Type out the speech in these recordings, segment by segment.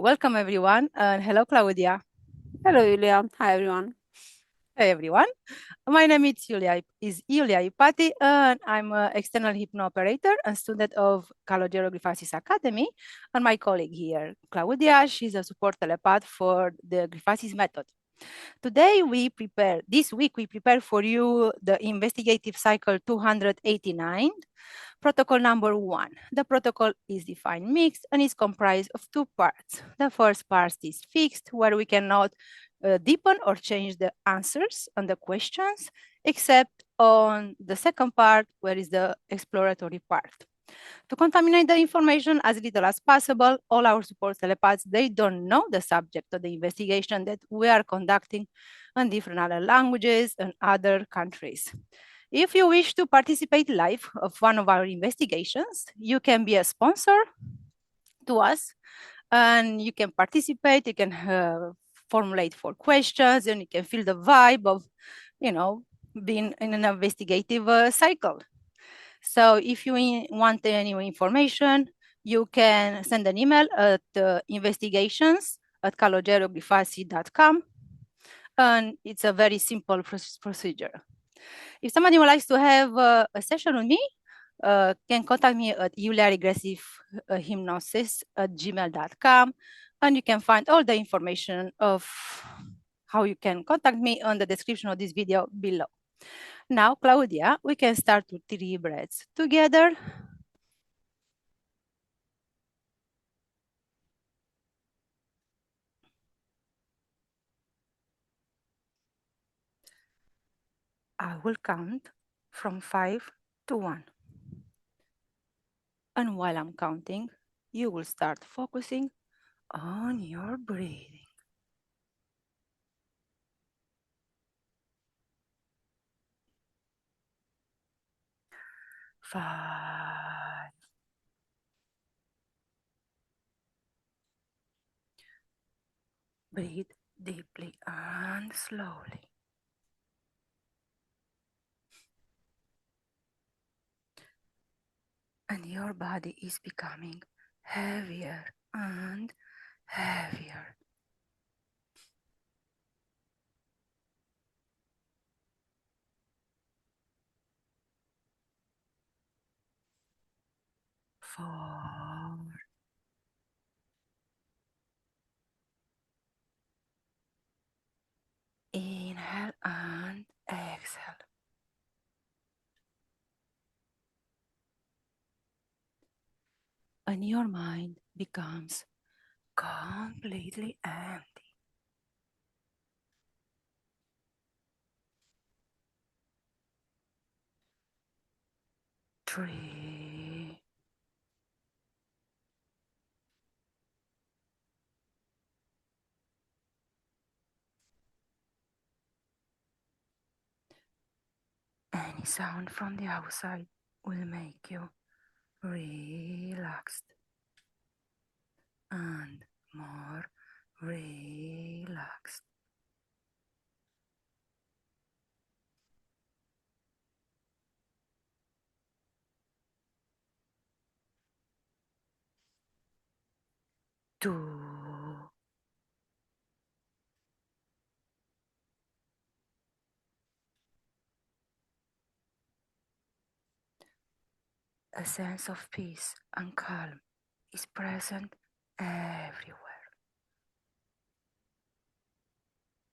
Welcome everyone, and hello Claudia. Hello, Iulia. Hi, everyone. Hey everyone. My name is Iulia Ipati, and I'm an external hypnoperator and student of Grifasi and Academy. And my colleague here, Claudia, she's a support telepath for the Grifasi method. This week we prepare for you the investigative cycle 289, protocol number 1. The protocol is defined mixed and is comprised of two parts. The first part is fixed, where we cannot deepen or change the answers on the questions, except on the second part, where is the exploratory part. To contaminate the information as little as possible, all our support telepaths, they don't know the subject of the investigation that we are conducting in different other languages and other countries. If you wish to participate live of one of our investigations, you can be a sponsor to us and you can participate, you can formulate 4 questions, and you can feel the vibe of, being in an investigative cycle. So if you want any information, you can send an email at investigations@calogerogrifasi.com, and it's a very simple procedure. If somebody would like to have a session with me, can contact me at hypnosis@gmail.com, and you can find all the information of how you can contact me on the description of this video below. Now, Claudia, we can start with 3 breaths together. I will count from 5 to 1. And while I'm counting, you will start focusing on your breathing. 5. Breathe deeply and slowly. And your body is becoming heavier and heavier. 4. Inhale and exhale. And your mind becomes completely empty. 3. Any sound from the outside will make you relaxed and more relaxed. 2. A sense of peace and calm is present everywhere,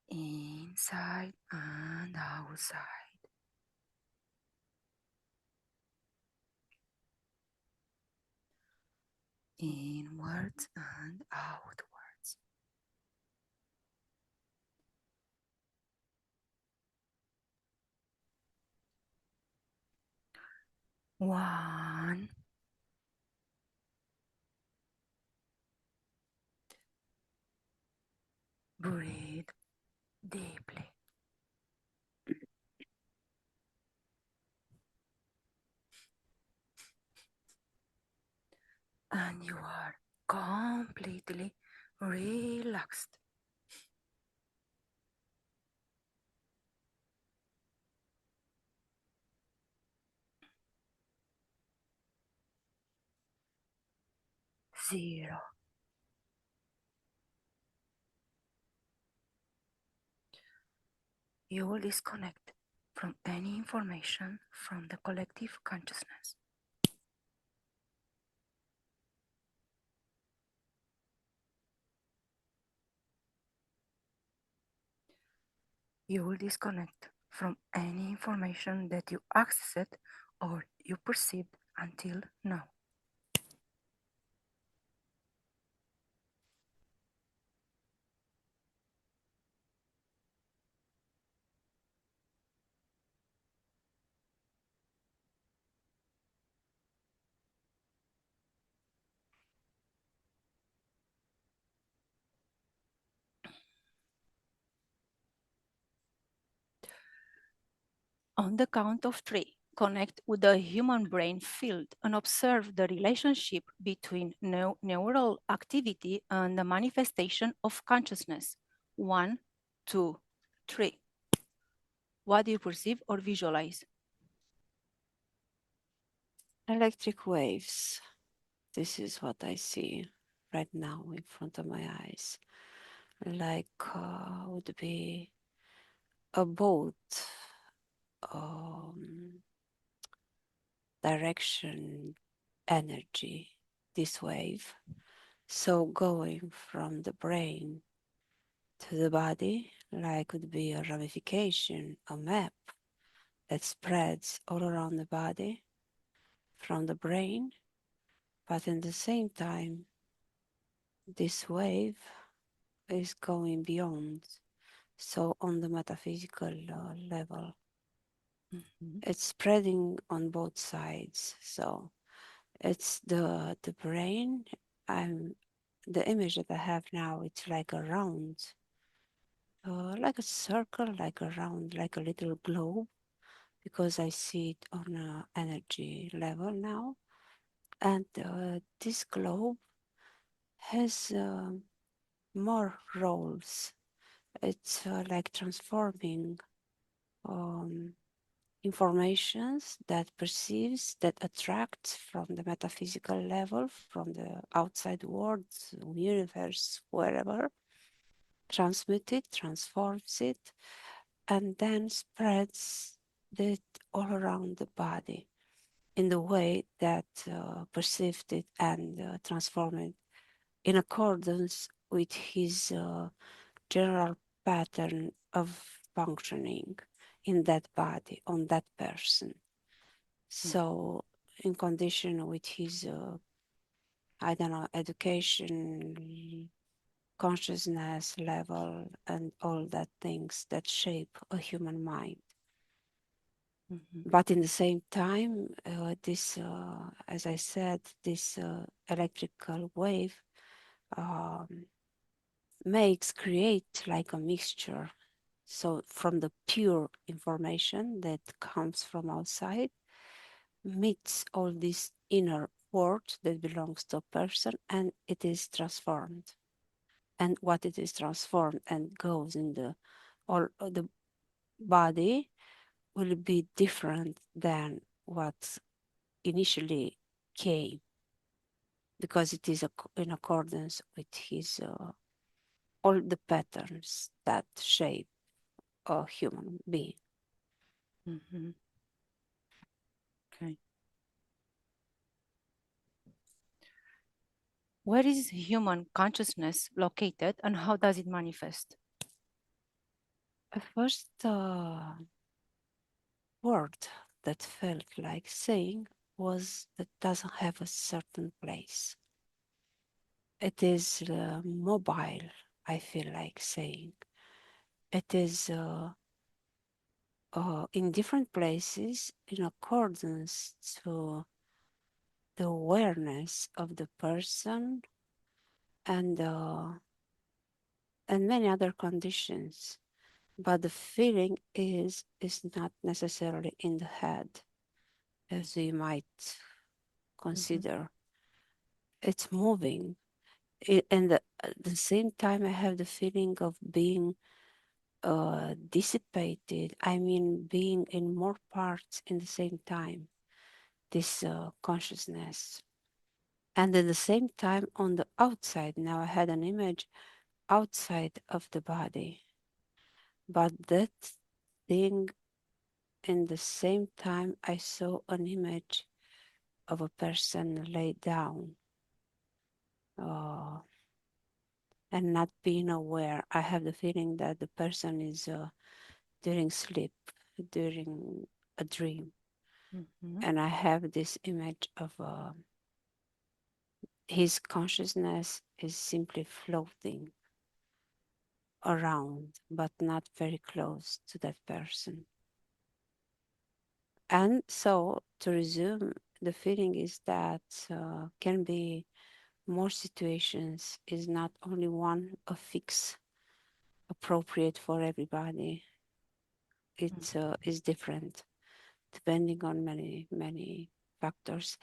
inside and outside. Inwards and outwards. 1. Breathe deeply. And you are completely relaxed. 0. You will disconnect from any information from the collective consciousness. You will disconnect from any information that you accessed or you perceived until now. On the count of three, connect with the human brain field and observe the relationship between neural activity and the manifestation of consciousness. 1, 2, 3. What do you perceive or visualize? Electric waves. This is what I see right now in front of my eyes. Like would be a boat direction energy, this wave. So going from the brain to the body, like would be a ramification, a map that spreads all around the body from the brain, but in the same time, this wave is going beyond. So on the metaphysical level, it's spreading on both sides. So it's the brain. I'm the image that I have now. It's like a round, like a circle, like a round, like a little globe, because I see it on an energy level now. And this globe has more roles. It's like transforming um, informations that perceives, that attracts from the metaphysical level, from the outside world, universe, wherever, transmits it, transforms it, and then spreads it all around the body in the way that perceived it and transformed it in accordance with his general pattern of functioning in that body, on that person. So, in condition with his, I don't know, education, consciousness level, and all that things that shape a human mind. But in the same time, this, as I said, this electrical wave um, create like a mixture. So from the pure information that comes from outside, meets all this inner world that belongs to a person, and it is transformed. And what it is transformed and goes in the all the body will be different than what initially came, because it is in accordance with his all the patterns that shape a human being. Okay. Where is human consciousness located and how does it manifest? The first word that felt like saying was that doesn't have a certain place. It is mobile, I feel like saying. It is in different places in accordance to the awareness of the person and many other conditions. But the feeling is not necessarily in the head, as you might consider. It's moving. And at the same time, I have the feeling of being dissipated. I mean, being in more parts in the same time, this consciousness. And at the same time, on the outside, now I had an image outside of the body, but that thing. In the same time, I saw an image of a person laid down uh, and not being aware. I have the feeling that the person is during sleep, during a dream. Mm-hmm. And I have this image of his consciousness is simply floating around, but not very close to that person. And so, to resume, the feeling is that can be more situations, is not only one a fix appropriate for everybody. It is different depending on many factors.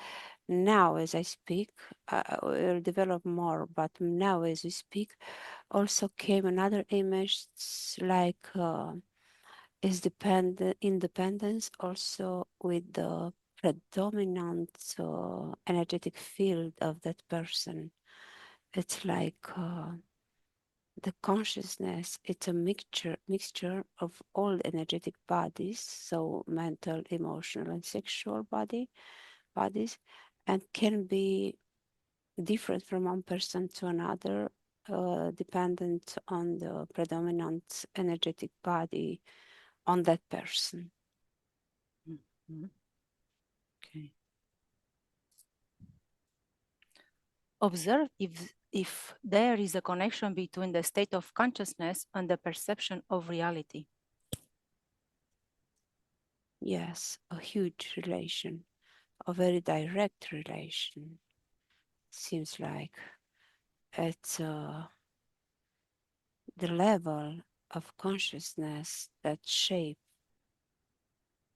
Now, as I speak, I will develop more, but now as we speak, also came another image like is independence also with the predominant energetic field of that person. It's like the consciousness, it's a mixture of all energetic bodies, so mental, emotional, and sexual bodies, and can be different from one person to another, dependent on the predominant energetic body on that person. Mm-hmm. Okay. Observe if there is a connection between the state of consciousness and the perception of reality. Yes, a huge relation, a very direct relation. Seems like it's the level of consciousness that shape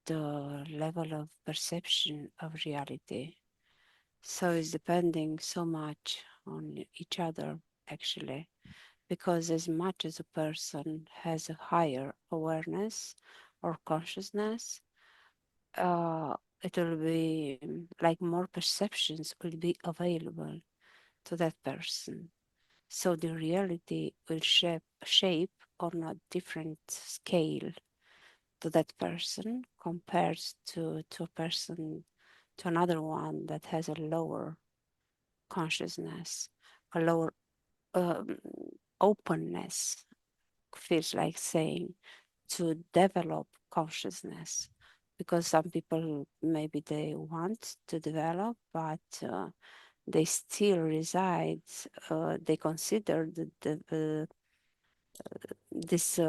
the level of perception of reality. So it's depending so much on each other, actually, because as much as a person has a higher awareness or consciousness, it will be like more perceptions will be available to that person. So the reality will shape on a different scale to that person compared to a person, to another one that has a lower consciousness, a lower um, openness, feels like saying, to develop consciousness. Because some people maybe they want to develop, but they still reside, they consider this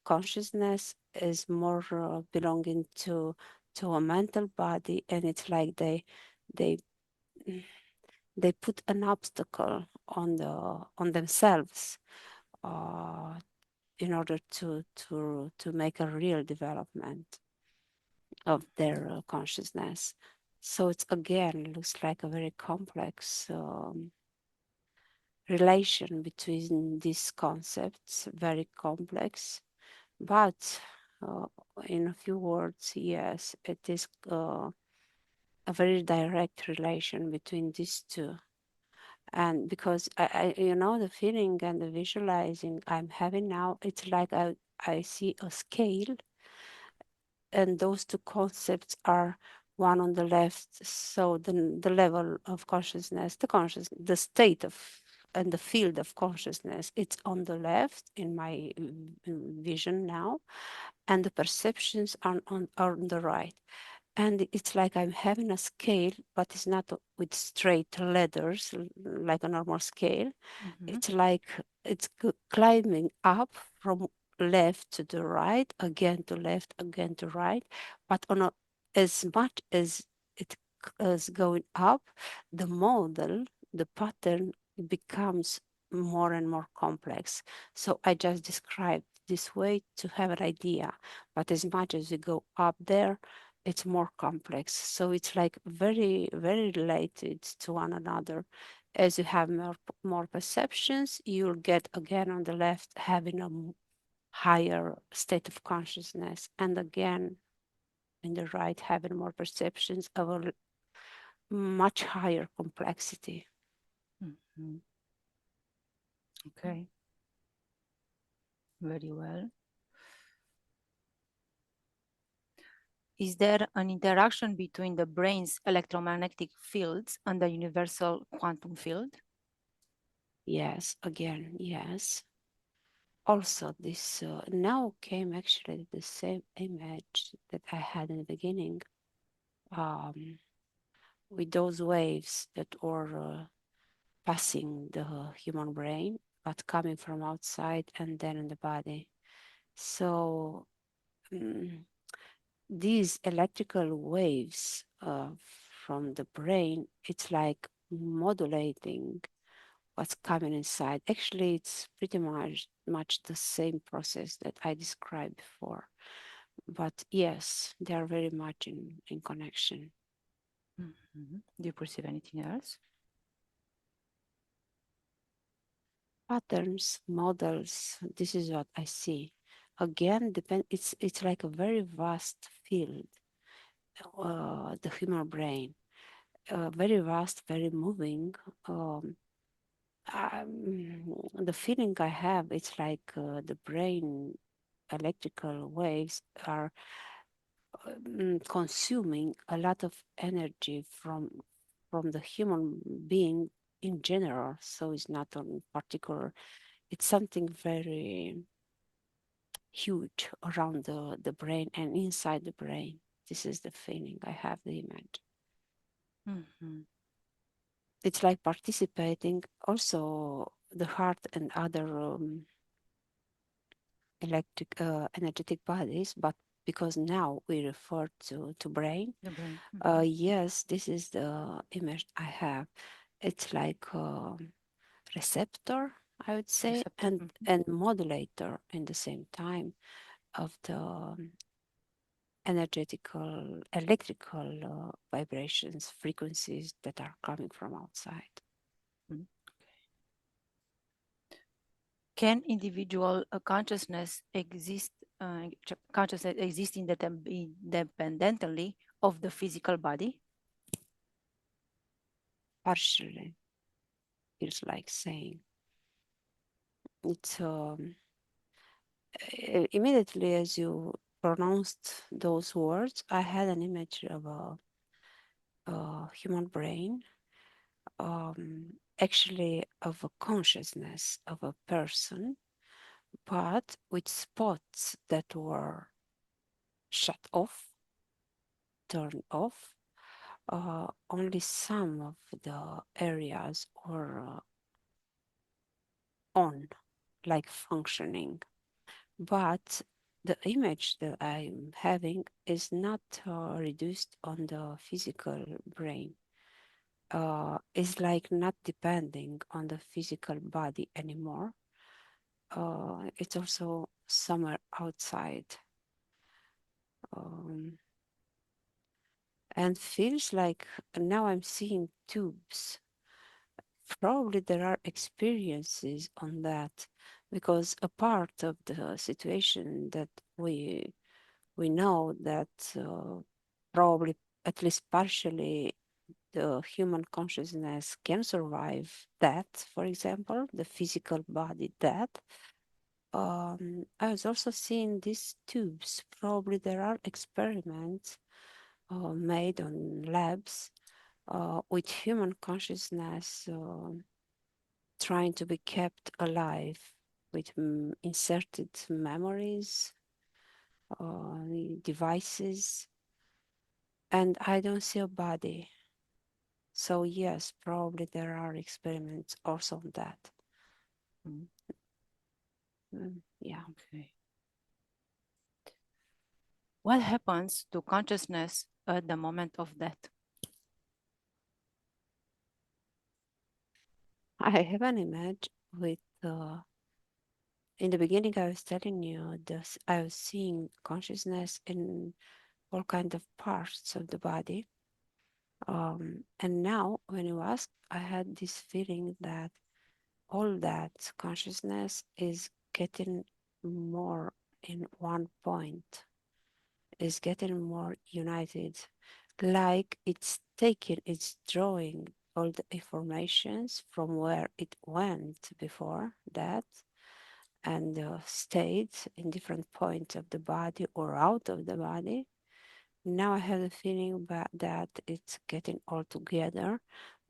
consciousness is more belonging to a mental body, and it's like they they put an obstacle on themselves uh, in order to make a real development of their consciousness. So it's again looks like a very complex relation between these concepts, very complex. But uh, in a few words, yes, it is a very direct relation between these two. And because the feeling and the visualizing I'm having now, it's like I see a scale, and those two concepts are one on the left, so the level of consciousness, the state of and the field of consciousness, it's on the left in my vision now, and the perceptions are on the right. And it's like I'm having a scale, but it's not with straight ladders like a normal scale. Mm-hmm. It's like it's climbing up from left to the right, again to left, again to right. But as much as it is going up, the model, the pattern becomes more and more complex. So I just described this way to have an idea. But as much as we go up there, it's more complex. So it's like very, very related to one another. As you have more perceptions, you'll get again on the left having a higher state of consciousness, and again in the right having more perceptions of a much higher complexity. Mm-hmm. Okay, very well. Is there an interaction between the brain's electromagnetic fields and the universal quantum field? Yes, again, yes. Also, this now came actually the same image that I had in the beginning, um, with those waves that were passing the human brain, but coming from outside and then in the body. So mm, these electrical waves from the brain, it's like modulating what's coming inside. Actually, it's pretty much the same process that I described before. But yes, they are very much in connection. Do you perceive anything else? Patterns, models, this is what I see. Again, it's like a very vast field, the human brain. Very vast, very moving. The feeling I have, it's like the brain electrical waves are consuming a lot of energy from the human being in general. So it's not on particular. It's something very huge around the brain and inside the brain. This is the feeling I have. The image. Mm-hmm. It's like participating also the heart and other electric energetic bodies, but because now we refer to brain, The brain. Mm-hmm. yes, this is the image I have. It's like receptor, I would say, Receptor. and Mm-hmm. and modulator in the same time of the energetical electrical vibrations, frequencies that are coming from outside. Mm-hmm. Can individual consciousness exist? Consciousness exist independently of the physical body? Partially, feels like saying it's immediately as you pronounced those words, I had an image of a human brain, actually of a consciousness of a person, but with spots that were shut off, turned off. Only some of the areas were on, like functioning. But the image that I'm having is not reduced on the physical brain. It's like not depending on the physical body anymore. It's also somewhere outside, um, and feels like now I'm seeing tubes. Probably there are experiences on that because a part of the situation that we know that probably at least partially the human consciousness can survive death, for example, the physical body death. I was also seeing these tubes. Probably there are experiments made on labs with human consciousness trying to be kept alive with inserted memories, devices, and I don't see a body. So yes, probably there are experiments also on that. Mm. Yeah. Okay. What happens to consciousness at the moment of death? I have an image with in the beginning I was telling you this I was seeing consciousness in all kind of parts of the body. And now when you ask, I had this feeling that all that consciousness is getting more in one point, is getting more united, like it's drawing all the informations from where it went before that and stayed in different points of the body or out of the body, Now I have the feeling that it's getting all together,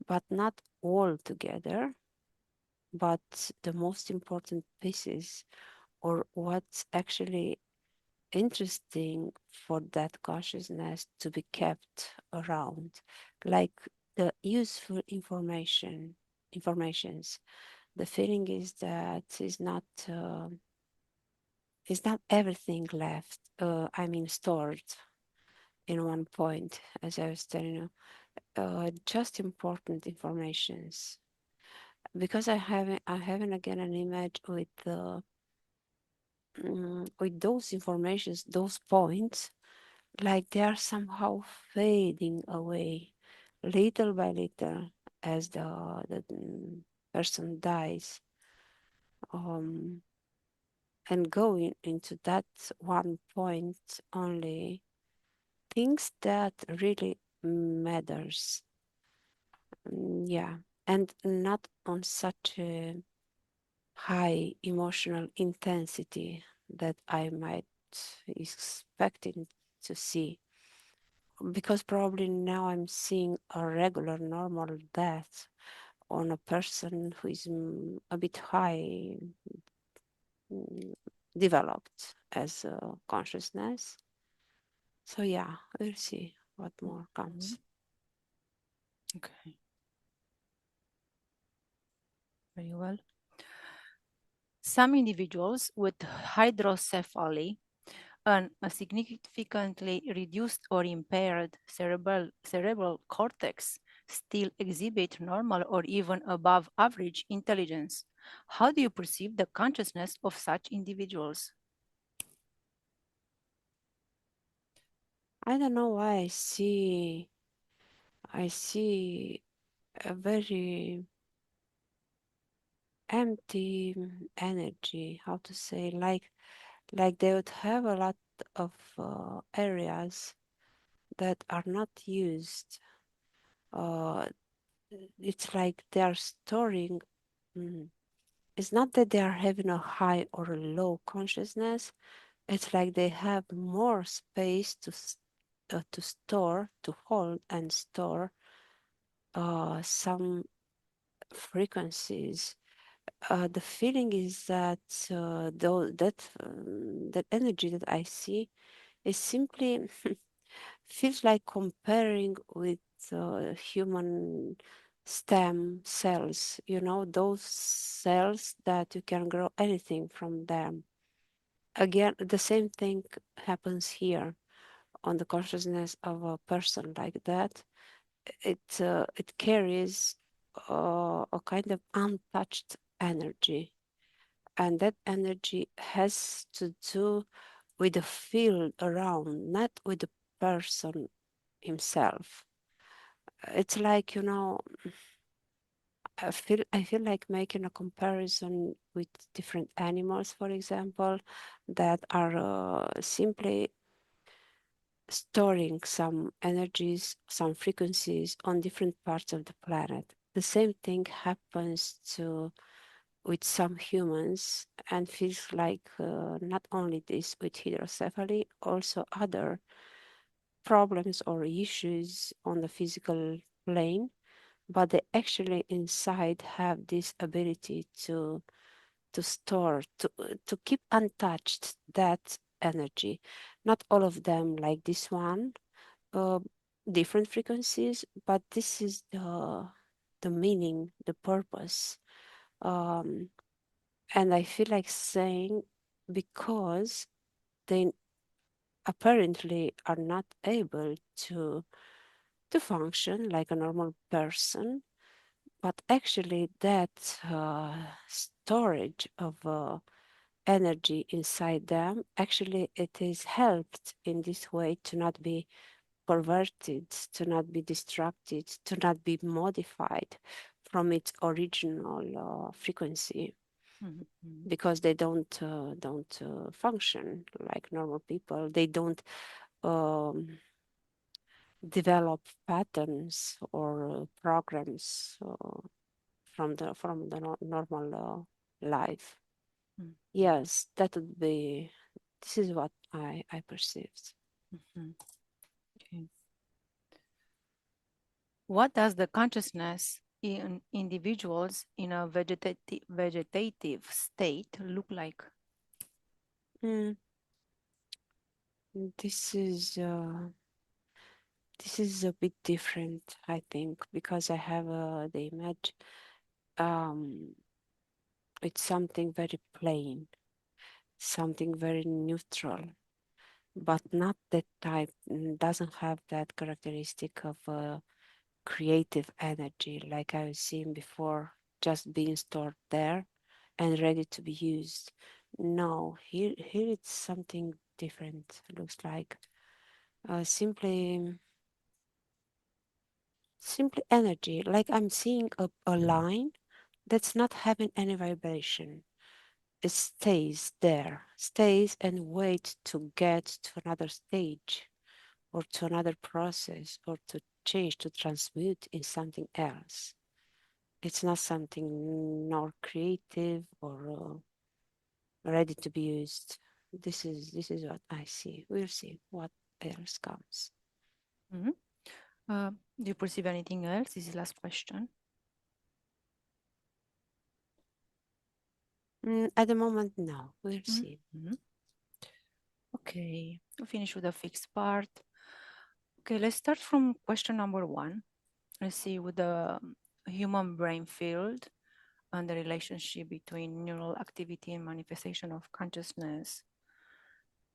but not all together, but the most important pieces, or what's actually interesting for that consciousness to be kept around, like the useful informations. The feeling is that is not everything left. I mean, stored in one point, as I was telling you. Just important informations, because I haven't again an image with those informations, those points, like they are somehow fading away little by little as the person dies, um, and going into that one point only things that really matters. Yeah, and not on such a high emotional intensity that I might expecting to see, because probably now I'm seeing a regular normal death on a person who is a bit high mm, developed as a consciousness. So yeah, we'll see what more Mhm. comes. Okay, very well. Some individuals with hydrocephaly and a significantly reduced or impaired cerebral cortex still exhibit normal or even above average intelligence. How do you perceive the consciousness of such individuals? I don't know why I see a very empty energy, how to say, like they would have a lot of areas that are not used. uh, it's like they are storing. mm, it's not that they are having a high or a low consciousness. It's like they have more space to store, to hold and store some frequencies. The feeling is that that energy that I see is simply feels like comparing with human stem cells. You know, those cells that you can grow anything from them. Again, the same thing happens here on the consciousness of a person like that. It carries a kind of untouched energy, and that energy has to do with the field around, not with the person himself. It's like, I feel like making a comparison with different animals, for example, that are simply storing some energies, some frequencies on different parts of the planet. The same thing happens to with some humans, and feels like not only this with hydrocephaly, also other problems or issues on the physical plane, but they actually inside have this ability to store, to keep untouched that energy. Not all of them like this one, uh, different frequencies, but this is the meaning, the purpose. Um, and I feel like saying, because they apparently are not able to function like a normal person, but actually that storage of energy inside them, actually it is helped in this way to not be perverted, to not be distracted, to not be modified from its original frequency, Mhm. because they don't function like normal people. They don't um, develop patterns or programs from the normal life. Mhm. Yes, that would be. This is what I perceived. Mhm. What does the consciousness in individuals in a vegetative state look like? Mm, this is this is a bit different, I think, because I have the image. Um, it's something very plain, something very neutral, but not that type. Doesn't have that characteristic of creative energy like I was seeing before, just being stored there and ready to be used. No, here it's something different. Looks like simply energy. Like I'm seeing a line that's not having any vibration. It stays there, stays and waits to get to another stage or to another process or to change, to transmute in something else. It's not something nor creative or ready to be used. This is what I see. We'll see what else comes. Mhm. Do you perceive anything else? This is the last question. At the moment, no. We'll see. Mhm. Okay, we'll finish with the fixed part. Okay, let's start from question number one. Let's see with the human brain field and the relationship between neural activity and manifestation of consciousness.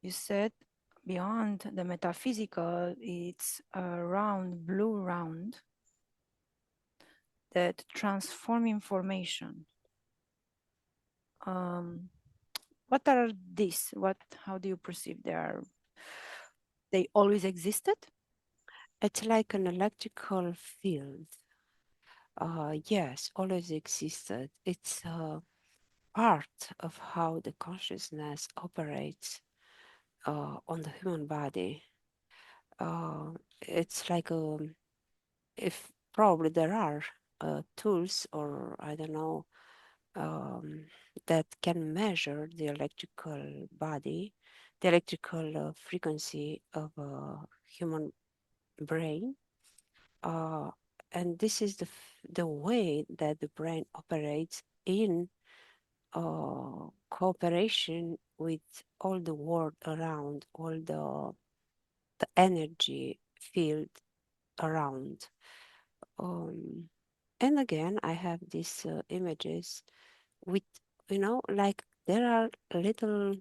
You said beyond the metaphysical, it's a round, blue round that transform information. Um, what are these? How do you perceive they always existed? It's like an electrical field. Yes, always existed. It's a part of how the consciousness operates on the human body. Uh, it's like if probably there are tools or I don't know um, that can measure the electrical body, the electrical frequency of a human brain. Uh, and this is the way that the brain operates in cooperation with all the world around, all the energy field around. Um, and again, I have these images with, like there are little,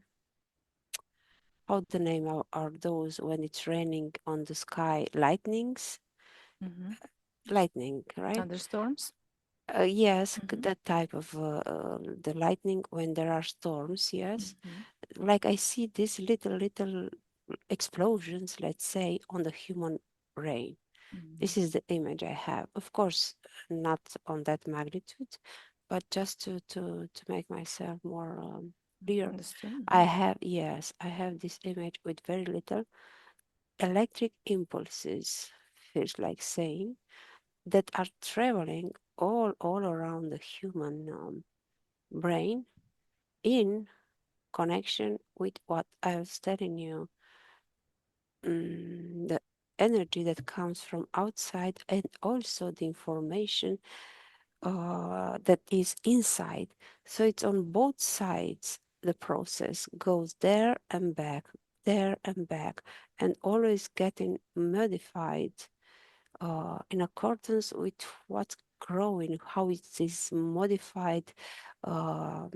how the name are those when it's raining on the sky, Mhm. lightning, right? Thunderstorms? Yes, Mhm. that type of the lightning when there are storms, yes. Mhm. Like I see these little explosions, let's say, on the human brain. Mhm. This is the image I have. Of course, not on that magnitude, but just to make myself more clear. Understood. I Mhm. have, yes, I have this image with very little electric impulses, feels like saying, that are traveling all around the human brain in connection with what I was telling you, the energy that comes from outside and also the information that is inside. So it's on both sides. The process goes there and back, and always getting modified in accordance with what's growing, how it is modified, um,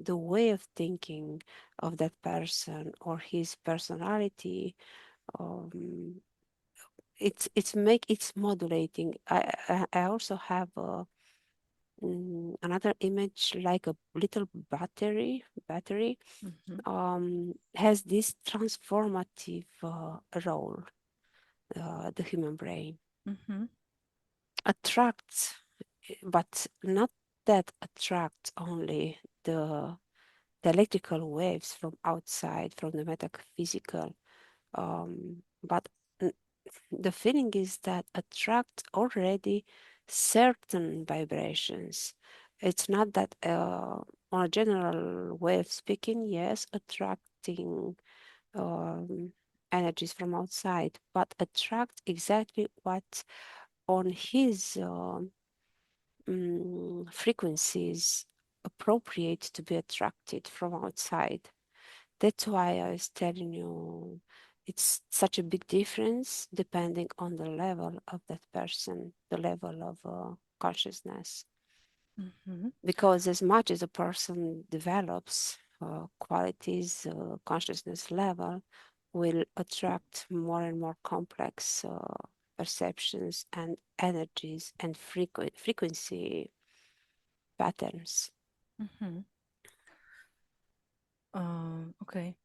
the way of thinking of that person or his personality. Um, it's modulating. I also have another image like a little battery Mhm. has this transformative role. The human brain Mhm. attracts, but not that attracts only the electrical waves from outside, from the metaphysical, but the feeling is that attract already certain vibrations. It's not that on a general way of speaking, yes, attracting um, energies from outside, but attract exactly what on his frequencies appropriate to be attracted from outside. That's why I was telling you it's such a big difference depending on the level of that person, the level of consciousness. Mm-hmm. Because as much as a person develops qualities, consciousness level will attract more and more complex perceptions and energies and frequency patterns. Mm-hmm. Okay.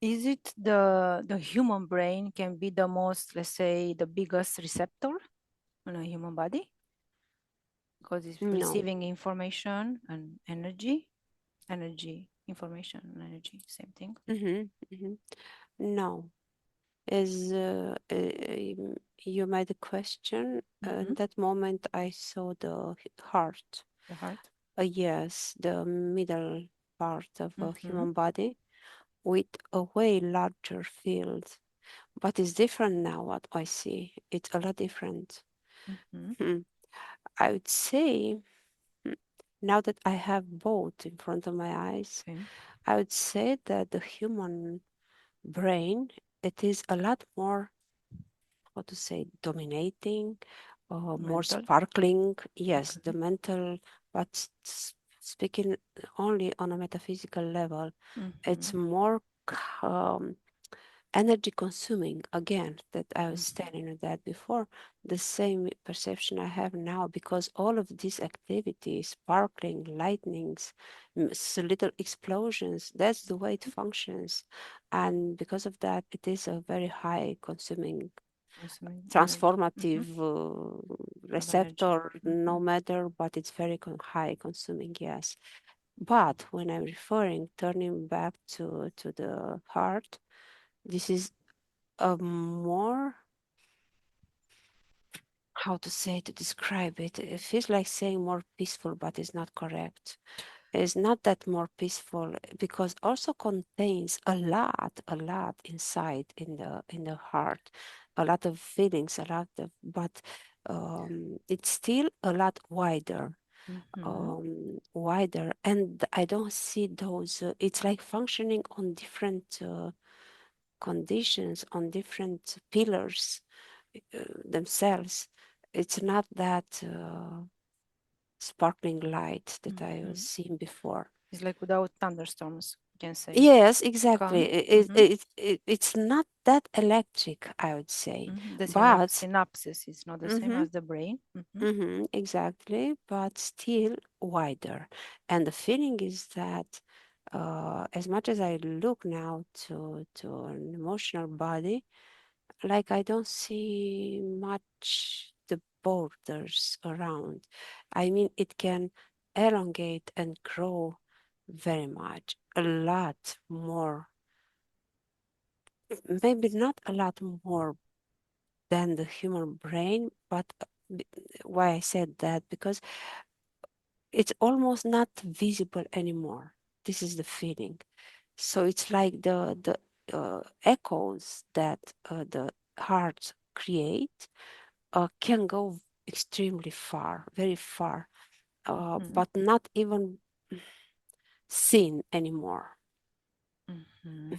Is it the human brain can be the most, let's say, the biggest receptor in a human body because it's No. receiving information and energy, information and energy, same thing. Mm-hmm. No. As you made a question, Mm-hmm. in that moment I saw the heart. The heart. Yes, the middle part of a Mm-hmm. human body with a way larger field. But it's different now, what I see. It's a lot different. Mm-hmm. Hmm. I would say, hmm, now that I have both in front of my eyes, Okay. I would say that the human brain, it is a lot more, how to say, dominating, more Mental. sparkling. Yes, the Okay. mental, but speaking only on a metaphysical level, it's Mm-hmm. more um, energy consuming. Again, that I was Mm-hmm. telling you that before, the same perception I have now because all of these activities, sparkling, lightnings, little explosions, that's the way it functions. And because of that, it is a very high consuming Consuming energy. Mm-hmm. transformative Of energy. receptor, Mm-hmm. no matter, but it's very high consuming, yes. But when I'm referring, turning back to the heart, this is a more, how to say, to describe it. It feels like saying more peaceful, but it's not correct. It's not that more peaceful because also contains a lot inside in the heart, a lot of feelings, a lot of, but it's still a lot wider, Mm-hmm. wider, and I don't see those. It's like functioning on different conditions, on different pillars themselves. It's not that sparkling light that I was Mm-hmm. seeing before. It's like without thunderstorms, you can say. Yes, exactly. Calm. Mm-hmm. It's not that electric, I would say, Mm-hmm. The but synapses is not the same mm-hmm, as the brain. Mm-hmm. mm-hmm, exactly, but still wider. And the feeling is that as much as I look now to an emotional body, like I don't see much the borders around. I mean, it can elongate and grow very much, a lot more, maybe not a lot more than the human brain, but b- why I said that, because it's almost not visible anymore. This is the feeling. So it's like the echoes that the heart create can go extremely far, very far, Mm-hmm. but not even seen anymore. Mm-hmm.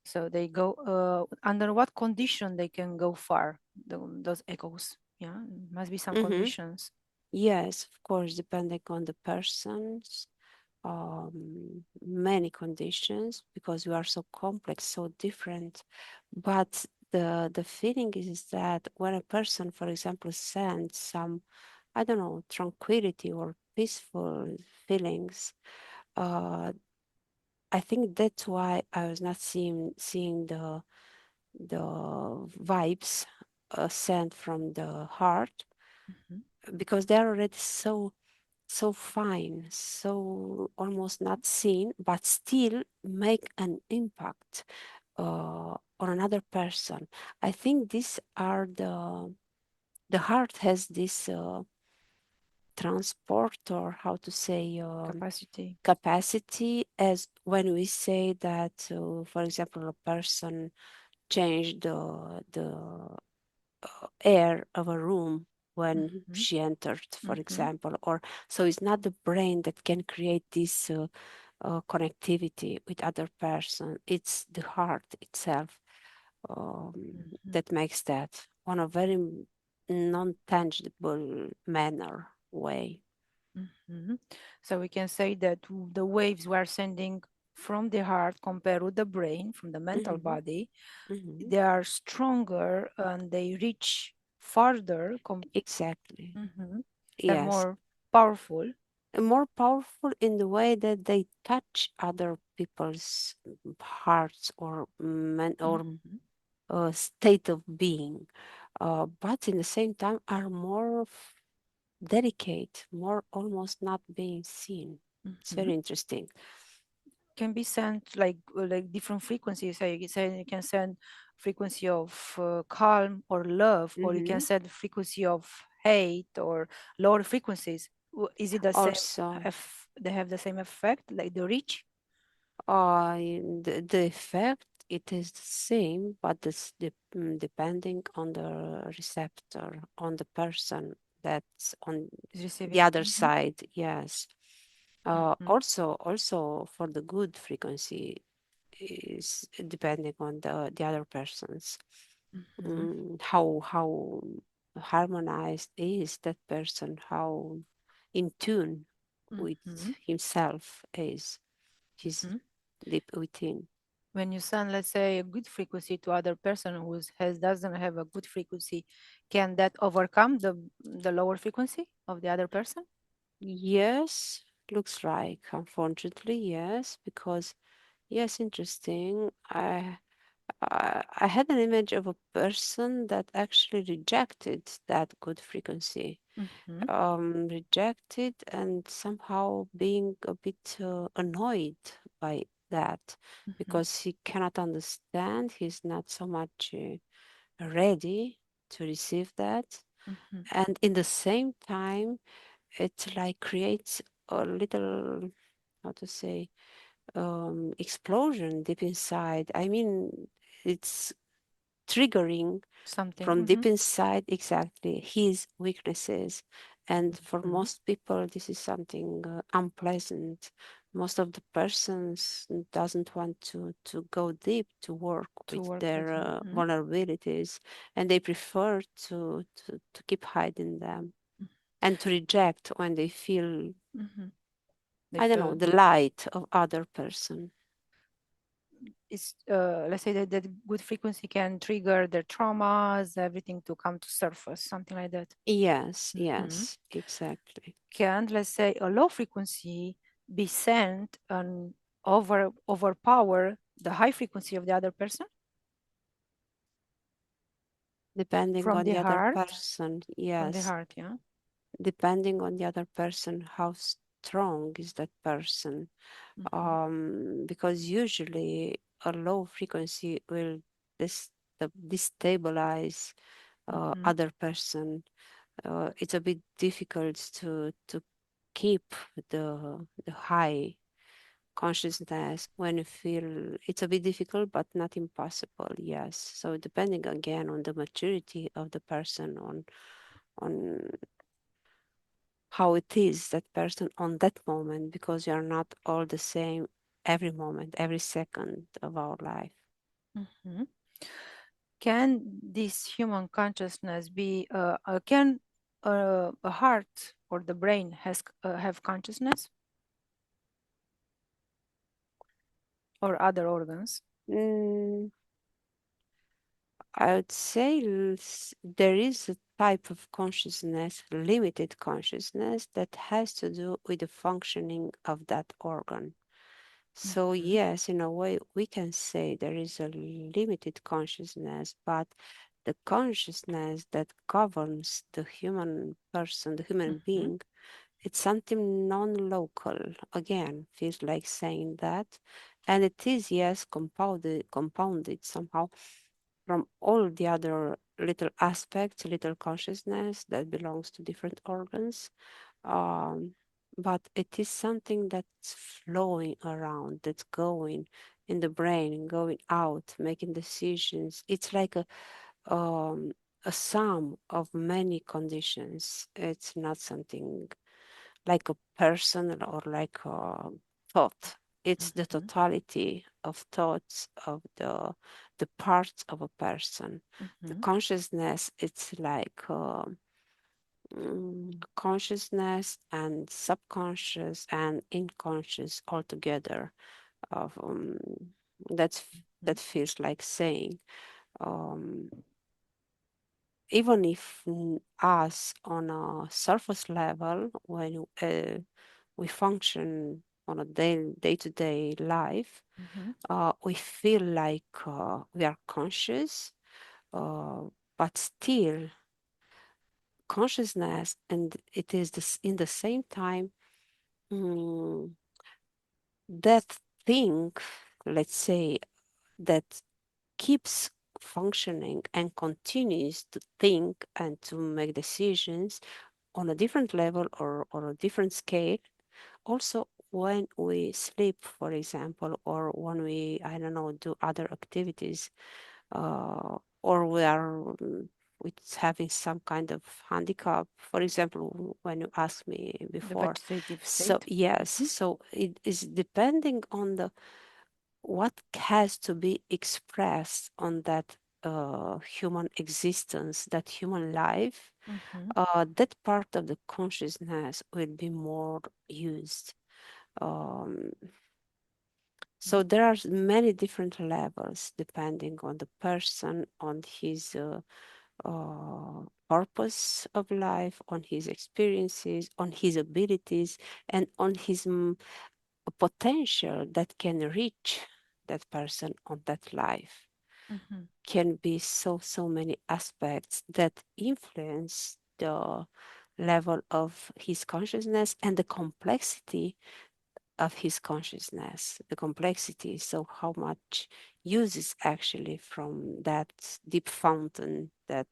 So they go under what condition they can go far, those echoes. Yeah, must be some Hmm. conditions. Yes, of course, depending on the persons, many conditions, because we are so complex, so different. But the feeling is that when a person, for example, sends some, I don't know, tranquility or peaceful feelings, uh, I think that's why I was not seeing the vibes sent from the heart, Mm-hmm. because they're already so fine, so almost not seen, but still make an impact on another person. I think these are the heart has this transport, or how to say, Capacity. capacity, as when we say that, for example, a person changed the air of a room when Mhm. she entered, for Mhm. example. Or so it's not the brain that can create this connectivity with other person. It's the heart itself Mhm. that makes that on a very non-tangible manner way. Mhm. So we can say that the waves we are sending from the heart compared with the brain, from the mental Hmm. body, Hmm. they are stronger and they reach farther, Exactly. Mhm. They're Yes. more powerful. And more powerful in the way that they touch other people's hearts or Mhm. state of being, but in the same time are more delicate, more almost not being seen. It's Mhm. very interesting. Can be sent like different frequencies. So you can send frequency of calm or love, or you can Hmm. send frequency of hate or lower frequencies. Is it the same? Also, They have the same effect, like the reach? the effect it is the same, but depending on the receptor, on the person that's on Is the receiving? other side. Yes. Mhm. Also for the good frequency is depending on the other person's Mhm. how harmonized is that person, how in tune with Mhm. himself is his Mhm. deep within. When you send, let's say, a good frequency to other person who has doesn't have a good frequency, can that overcome the lower frequency of the other person? Yes, looks like, unfortunately, yes, because yes, interesting. I had an image of a person that actually rejected that good frequency, Mhm. rejected and somehow being a bit annoyed by that Mhm. because he cannot understand. He's not so much ready to receive that, Mhm. and in the same time, it like creates a little, how to say, explosion deep inside. I mean, it's triggering Something. from Mhm. deep inside exactly his weaknesses. And for Mhm. most people, this is something unpleasant. Most of the persons doesn't want to go deep to work To with work with. their Mhm. vulnerabilities, and they prefer to keep hiding them and to reject when they feel, Mhm. They I don't know, feel the light of other person. it's let's say that good frequency can trigger their traumas, everything to come to surface, something like that. Yes, Mhm. yes, exactly. Can, let's say, a low frequency be sent and overpower the high frequency of the other person Depending from on the the other heart? person, From the yes. heart, yeah. Depending on the other person, how strong is that person? Mhm. Because usually a low frequency will destabilize Mhm. other person. It's a bit difficult to keep the high consciousness when you feel it's a bit difficult but not impossible. Yes, so depending again on the maturity of the person, on how it is that person on that moment, because we are not all the same every moment, every second of our life. Mhm. Can this human consciousness be can a heart or the brain has have consciousness, or other organs? Mm, I would say there is a type of consciousness, limited consciousness, that has to do with the functioning of that organ. So, Mhm. yes, in a way, we can say there is a limited consciousness, but the consciousness that governs the human person, the human Mhm. being, it's something non-local. Again, feels like saying that. And it is, yes, compounded somehow from all the other little aspects, little consciousness that belongs to different organs. Um, but it is something that's flowing around, that's going in the brain, going out, making decisions. It's like a sum of many conditions. It's not something like a person or like a thought. It's the Mm-hmm. totality of thoughts of the parts of a person. The Mm-hmm. consciousness, it's like consciousness and subconscious and unconscious all together. Of that's Mm-hmm. that feels like saying, um, even if us on a surface level, when we function on a day-to-day life, Mm-hmm. we feel like we are conscious, uh, but still consciousness, and it is this in the same time, mm, that thing, let's say, that keeps functioning and continues to think and to make decisions on a different level or a different scale. Also, when we sleep, for example, or when we, I don't know, do other activities, or we are with having some kind of handicap, for example, when you asked me The before. vegetative So state. yes, Mm-hmm. so it is depending on the what has to be expressed on that human existence, that human life, Mm-hmm. that part of the consciousness will be more used. Um, so there are many different levels depending on the person, on his purpose of life, on his experiences, on his abilities, and on his potential that can reach that person on that life. Mm-hmm. Can be so many aspects that influence the level of his consciousness and the complexity of his consciousness, the complexity. So, how much uses actually from that deep fountain that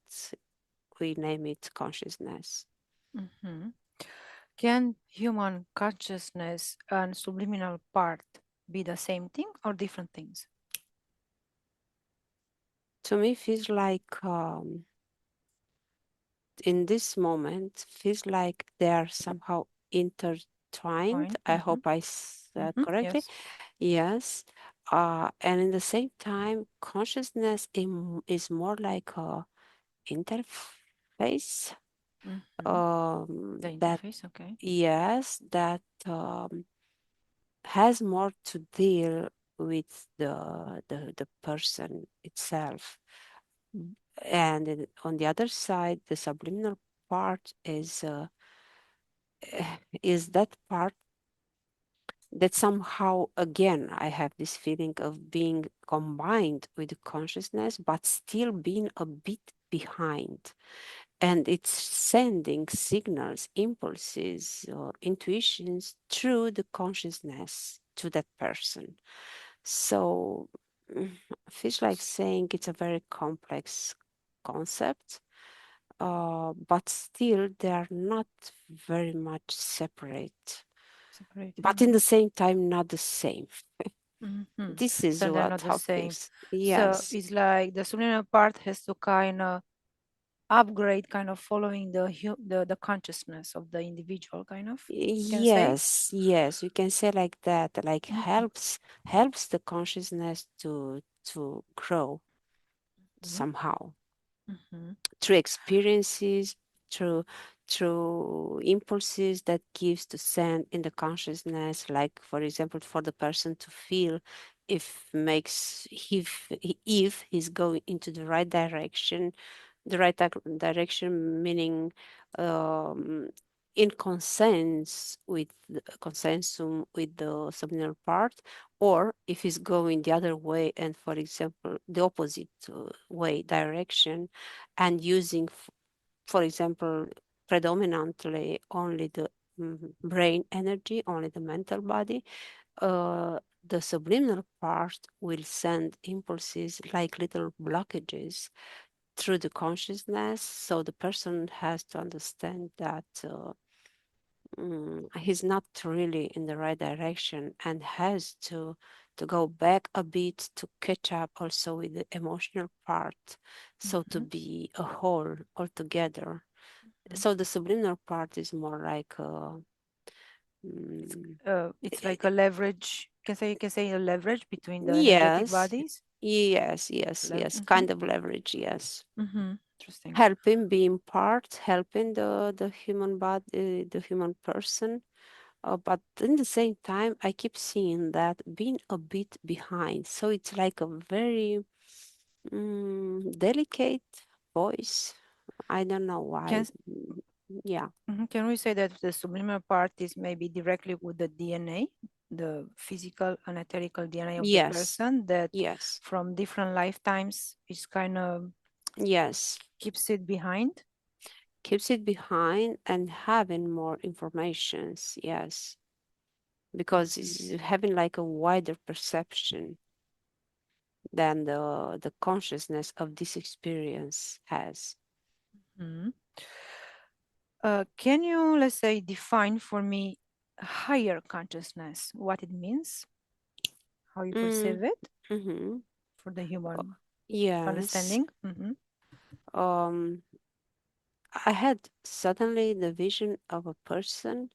we name it consciousness? Mm-hmm. Can human consciousness and subliminal part be the same thing or different things? To me, feels like in this moment, feels like they are somehow intertwined. Fine. I Mm-hmm. hope I said Mm-hmm. correctly. Yes. Yes. And in the same time, consciousness is more like a interface. Mm-hmm. The That interface. Okay. yes, that has more to deal with the person itself. And on the other side, the subliminal part is that part that somehow again I have this feeling of being combined with the consciousness but still being a bit behind, and it's sending signals, impulses or intuitions through the consciousness to that person. So feels like saying it's a very complex concept, but still they are not very much separate, Separated. but in the same time not the same. Mm-hmm. This is So they're what not the how same. feels. So Yes. it's like the subliminal part has to kind of upgrade, kind of following the consciousness of the individual, kind of, we can say. Yes, you can say like that, like Mm-hmm. helps the consciousness to grow somehow Mm-hmm. through experiences, through through impulses that gives to send in the consciousness, like for example for the person to feel if he's going into the right direction, the right direction, meaning um, in consensum with the subliminal part, or if he's going the other way and for example the opposite way direction, and using for example predominantly only the brain energy, only the mental body, uh, the subliminal part will send impulses like little blockages through the consciousness. So the person has to understand that he's not really in the right direction and has to to go back a bit, to catch up also with the emotional part, so to Mhm. be a whole altogether. Mhm. So the subliminal part is more like mm, It's like a leverage. You can say a leverage between the energetic yes, bodies. yes, Mm-hmm. kind of leverage, yes. Mm-hmm. Interesting. Helping being part, helping the human body, the human person. But in the same time, I keep seeing that being a bit behind. So it's like a very delicate voice. I don't know Can why. Yeah. can we say that the subliminal part is maybe directly with the DNA, the physical and etherical DNA of the Yes. person that Yes. from different lifetimes is kind of Yes. keeps it behind? Keeps it behind and having more informations. Yes. Because it's having like a wider perception than the consciousness of this experience has. Mhm. Can you, let's say, define for me higher consciousness, what it means, how you Mm, perceive it mm-hmm. for the human Yes. understanding? Mm-hmm. Um, I had suddenly the vision of a person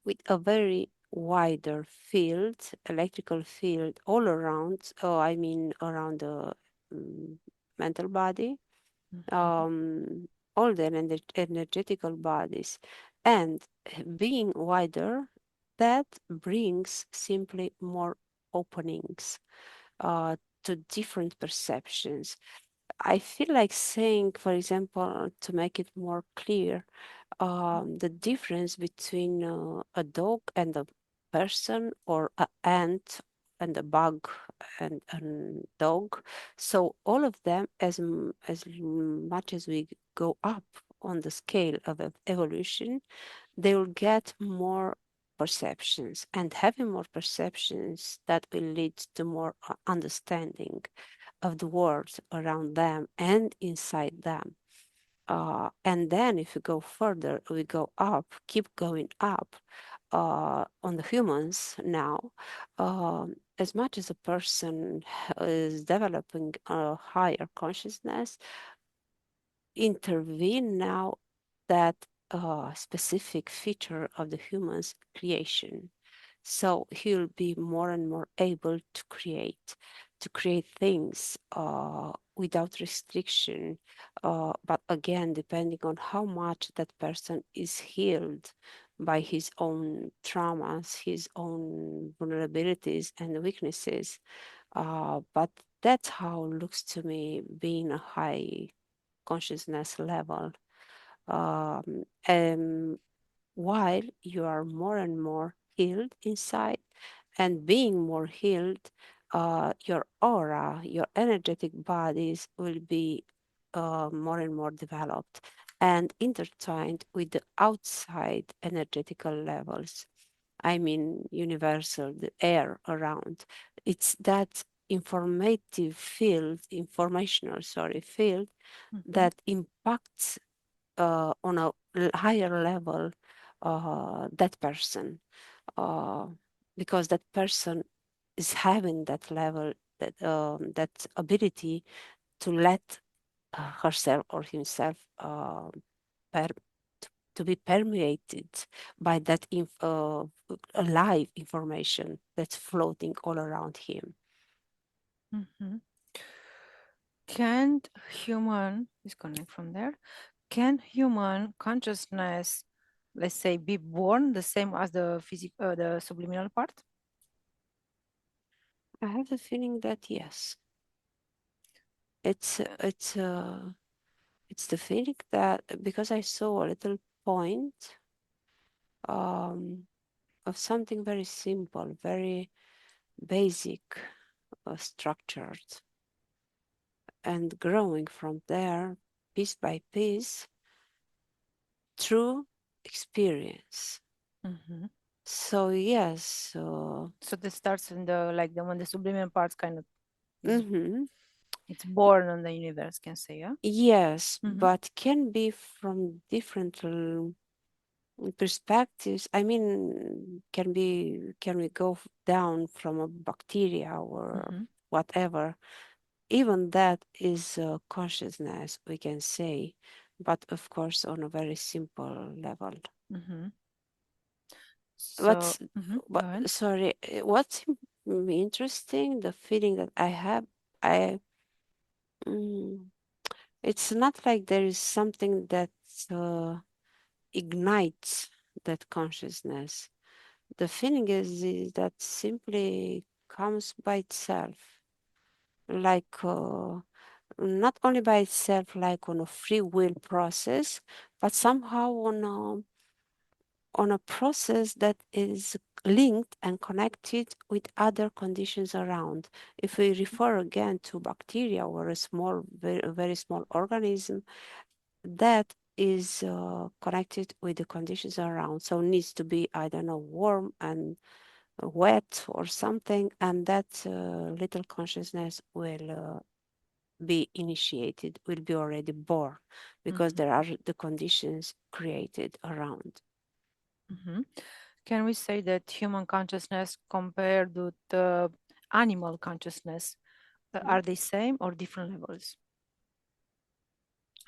with a very wider field, electrical field all around. Oh, I mean around the mm, mental body, Mm-hmm. um, all the energetical bodies, and being wider, that brings simply more openings uh, to different perceptions. I feel like saying, for example, to make it more clear, the difference between a dog and a person, or an ant and a bug and a dog. So all of them, as much as we go up on the scale of evolution, they will get more perceptions, and having more perceptions that will lead to more understanding of the world around them and inside them. And then if we go further, we go up, keep going up on the humans now. As much as a person is developing a higher consciousness, intervene now that specific feature of the human's creation. So he'll be more and more able to create things without restriction. But again, depending on how much that person is healed by his own traumas, his own vulnerabilities and weaknesses. But that's how it looks to me being a high consciousness level. And while you are more and more healed inside, and being more healed, your aura, your energetic bodies will be more and more developed and intertwined with the outside energetical levels. I mean, universal, the air around. It's that informational, sorry, field Mm-hmm. that impacts on a higher level that person, uh, because that person is having that level, that ability to let herself or himself per- to be permeated by that alive information that's floating all around him. Mm-hmm. Can human disconnect from there? Can human consciousness, let's say, be born the same as the subliminal part? I have the feeling that yes, it's it's uh, it's the feeling that, because I saw a little point um, of something very simple, very basic, structured, and growing from there piece by piece through experience. Mm-hmm. So yes, So this starts in the like the when the subliminal parts kind of is mhm, it's born on the universe, can say, yeah. yes, Mm-hmm. but can be from different perspectives, I mean, can we go down from a bacteria or Mm-hmm. whatever? Even that is consciousness, we can say, but of course on a very simple level. Mm-hmm. So, What's go ahead. sorry, what's interesting, the feeling that I have, I mm, it's not like there is something that uh, ignites that consciousness. The feeling is that simply comes by itself, like not only by itself, like on a free will process, but somehow on a process that is linked and connected with other conditions around. If we refer again to bacteria or a small, very small organism, that is connected with the conditions around. So it needs to be, I don't know, warm and wet or something, and that little consciousness will be initiated, will be already born, because Mm-hmm. there are the conditions created around. Mm-hmm. Can we say that human consciousness compared with the animal consciousness, Mhm. are they same or different levels?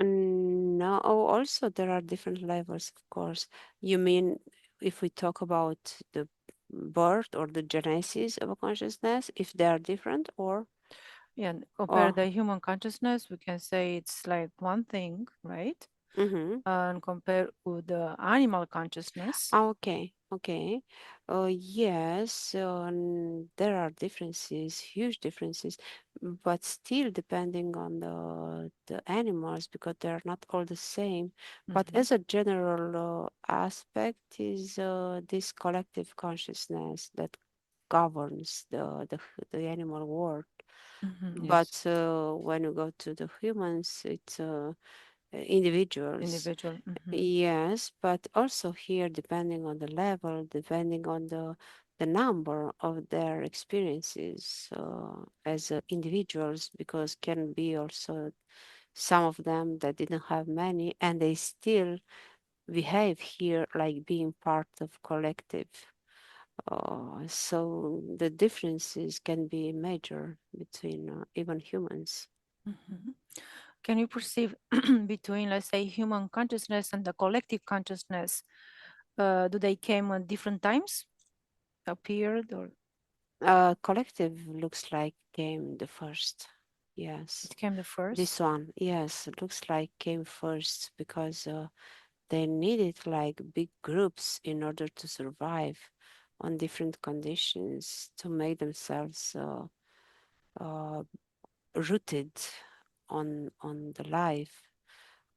No, oh, also there are different levels, of course. You mean if we talk about the birth or the genesis of a consciousness, if they are different Yeah, and compare or the human consciousness, we can say it's like one thing, right? mm-hmm. And compare with the animal consciousness. Okay, okay. Yes, there are differences, huge differences, but still depending on the animals because they are not all the same. But Mm-hmm. as a general aspect is this collective consciousness that governs the animal world. Mm-hmm. Yes, But when you go to the humans, it's individuals. individual. Mm-hmm. Yes, but also here, depending on the level, depending on the number of their experiences as individuals, because can be also some of them that didn't have many, and they still behave here like being part of collective. So the differences can be major between even humans. Mm-hmm. Can you perceive between, let's say, human consciousness and the collective consciousness? Do they came at different times, appeared, or Collective looks like came the first. Yes. it came the This first? one, yes, it looks like came first because they needed like big groups in order to survive on different conditions to make themselves uh, rooted on the life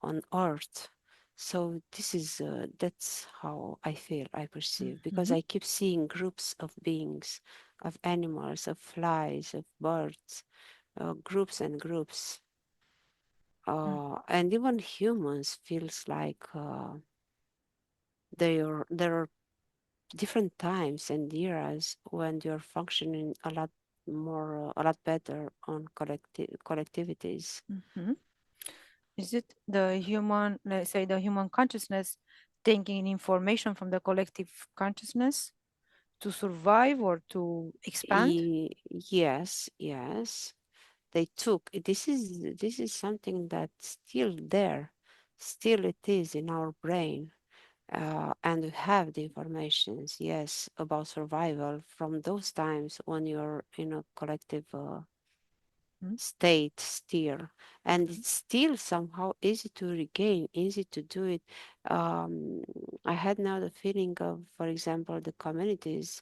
on Earth. So this is that's how I feel, I perceive, because Mm-hmm. I keep seeing groups of beings, of animals, of flies, of birds, groups and groups and even humans feels like there are different times and eras when you're functioning a lot more a lot better on collectivities. Mm-hmm. Is it the human, let's say, the human consciousness taking information from the collective consciousness to survive or to expand? Yes, yes, they took this is something that's still there, still it is in our brain. And we have the informations, yes, about survival from those times when you're in a collective state still, and Mm-hmm. it's still somehow easy to regain, easy to do it. um, I had now the feeling of, for example, the communities,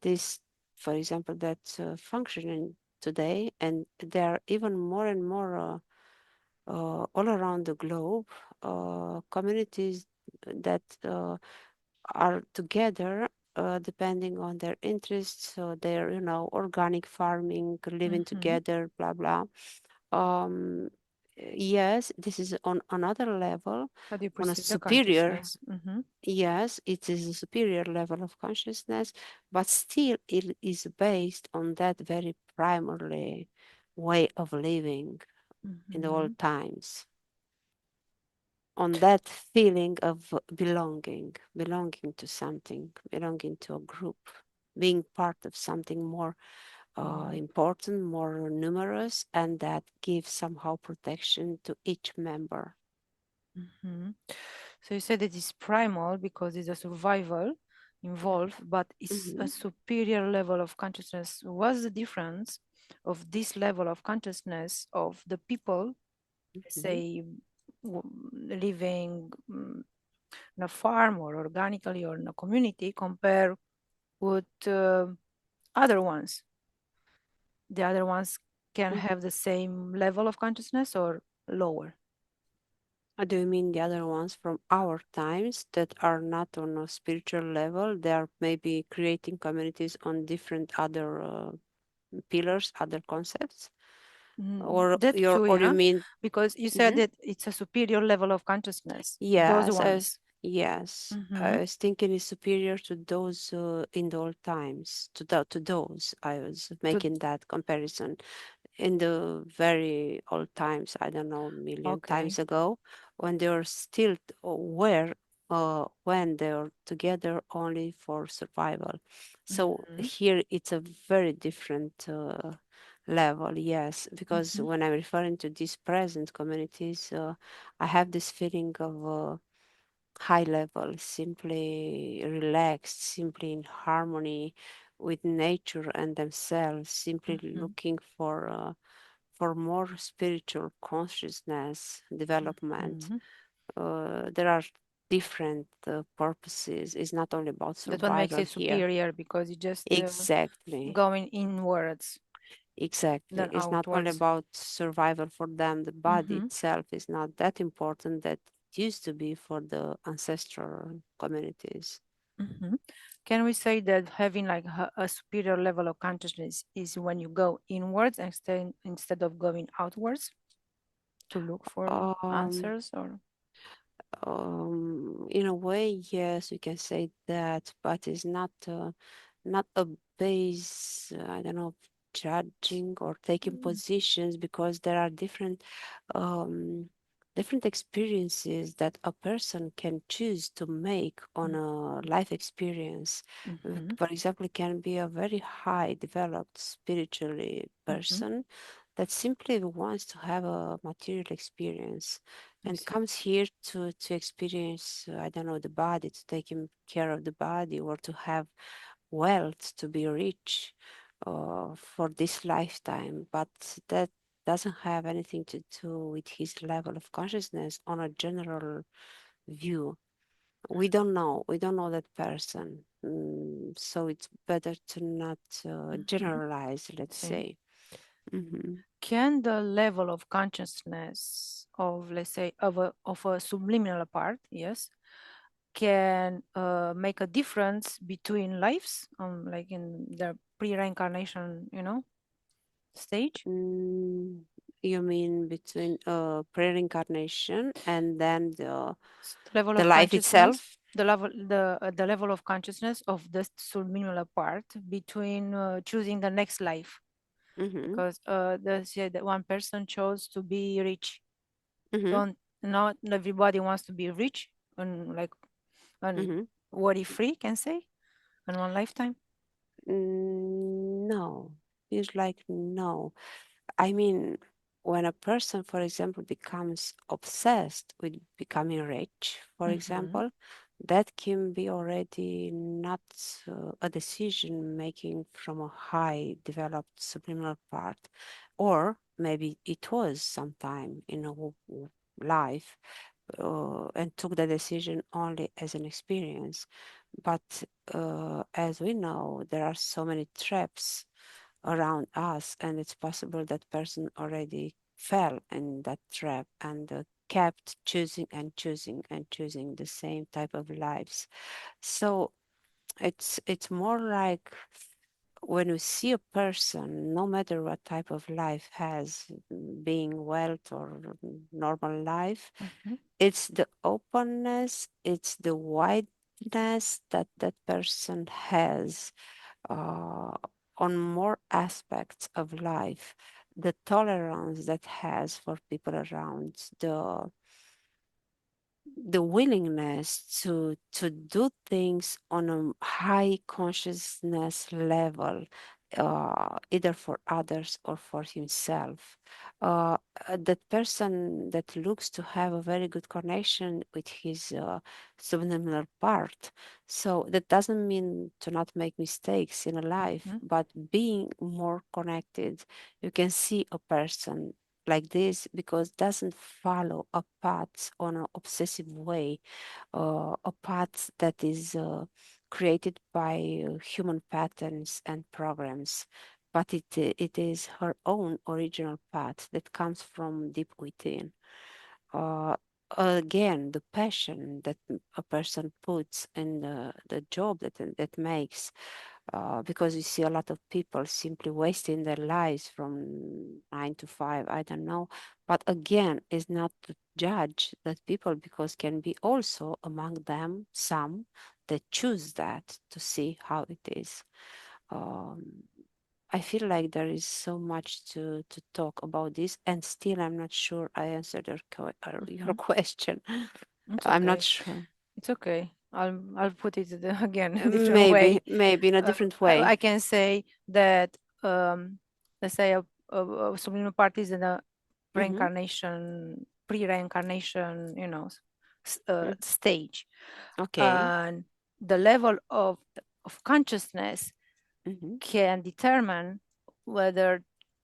this, for example, that's functioning today, and there are even more and more all around the globe, communities that are together depending on their interests, so they're, organic farming, living Mm-hmm. together, blah blah. um yes, this is on another level, How do you on a perceive the superior, consciousness? Mm-hmm. yes, it is a superior level of consciousness, but still it is based on that very primarily way of living in the Mm-hmm. old times. on that feeling of belonging to something, belonging to a group, being part of something more important, more numerous, and that gives somehow protection to each member. Mhm. So you said it is primal because it's a survival involved, but it's a Hmm. superior level of consciousness. What's the difference of this level of consciousness of the people, Hmm. say, living in a farm or organically or in a community compared with other ones? The other ones can have the same level of consciousness or lower. Do you mean the other ones from our times that are not on a spiritual level? They are maybe creating communities on different other pillars, other concepts, That too, or you yeah, mean? because you said Mhm. that it's a superior level of consciousness. Those Yes, ones. I Mm-hmm. was thinking is superior to those in the old times. To those, I was To, making that comparison. In the very old times, I don't know, million okay. times ago, when they were still aware, when they were together only for survival. So Mm-hmm. here it's a very different level, yes, because Mm-hmm. when I'm referring to these present communities, I have this feeling of high level, simply relaxed, simply in harmony with nature and themselves, simply Mm-hmm. looking for more spiritual consciousness development. Mm-hmm. There are different purposes. It's not only about That one makes survival it here. superior because you just Exactly. going inwards Exactly. than It's not only outwards. about survival for them. The body Mm-hmm. itself is not that important that it used to be for the ancestral communities. Mm-hmm. Can we say that having like a superior level of consciousness is when you go inwards instead of going outwards to look for Um, answers or? in a way, yes, we can say that, but it's not a base, I don't know, judging or taking positions because there are um, different experiences that a person can choose to make on a life experience. Mm-hmm. For example, it can be a very high developed spiritually Mm-hmm. person that simply wants to have a material experience I and see. comes here to experience, I don't know, the body, to take care of the body, or to have wealth, to be rich for this lifetime. But that doesn't have anything to do with his level of consciousness on a general view. We don't know that person. So it's better to not Mm-hmm. generalize, let's See, say. Hmm. can the level of consciousness of, let's say, of a subliminal part, yes, can make a difference between lives, like in the pre-reincarnation, stage? Mm, you mean between pre-reincarnation and then The level the of life consciousness, itself? the level of consciousness of the subliminal part between choosing the next life, Mm-hmm. because say that one person chose to be rich. Mm-hmm. Don't Not everybody wants to be rich and like and Mm-hmm. worry free, can say, in one lifetime. No, it's like no. I mean, when a person, for example, becomes obsessed with becoming rich, for Mm-hmm. example, that can be already not a decision making from a high developed subliminal part, or maybe it was sometime in a life and took the decision only as an experience. But as we know, there are so many traps around us, and it's possible that person already fell in that trap and kept choosing and choosing and choosing the same type of lives. So it's more like when we see a person, no matter what type of life has, being wealth or normal life, Mm-hmm. it's the openness, it's the wideness that that person has uh, on more aspects of life, the tolerance that has for people around, the willingness to do things on a high consciousness level, either for others or for himself. uh, that person that looks to have a very good connection with his subliminal part. So that doesn't mean to not make mistakes in a life, Mhm, but being more connected. You can see a person like this because doesn't follow a path on an obsessive way, a path that is created by human patterns and programs, but it is her own original path that comes from deep within. uh, Again, the passion that a person puts in the job that makes, because you see a lot of people simply wasting their lives from 9 to 5, I don't know. But again, it's not to judge that people, because can be also among them some that choose that to see how it is. um, I feel like there is so much to talk about this, and still I'm not sure I answered your mhm. question. It's I'm not okay. sure. It's okay. I'll put it again a different way. Maybe in a Uh, different I way. can say that let's say a subliminal part is in a Mm-hmm. reincarnation, pre-reincarnation, Mm. stage, Okay. and the level of consciousness Mm-hmm. can determine whether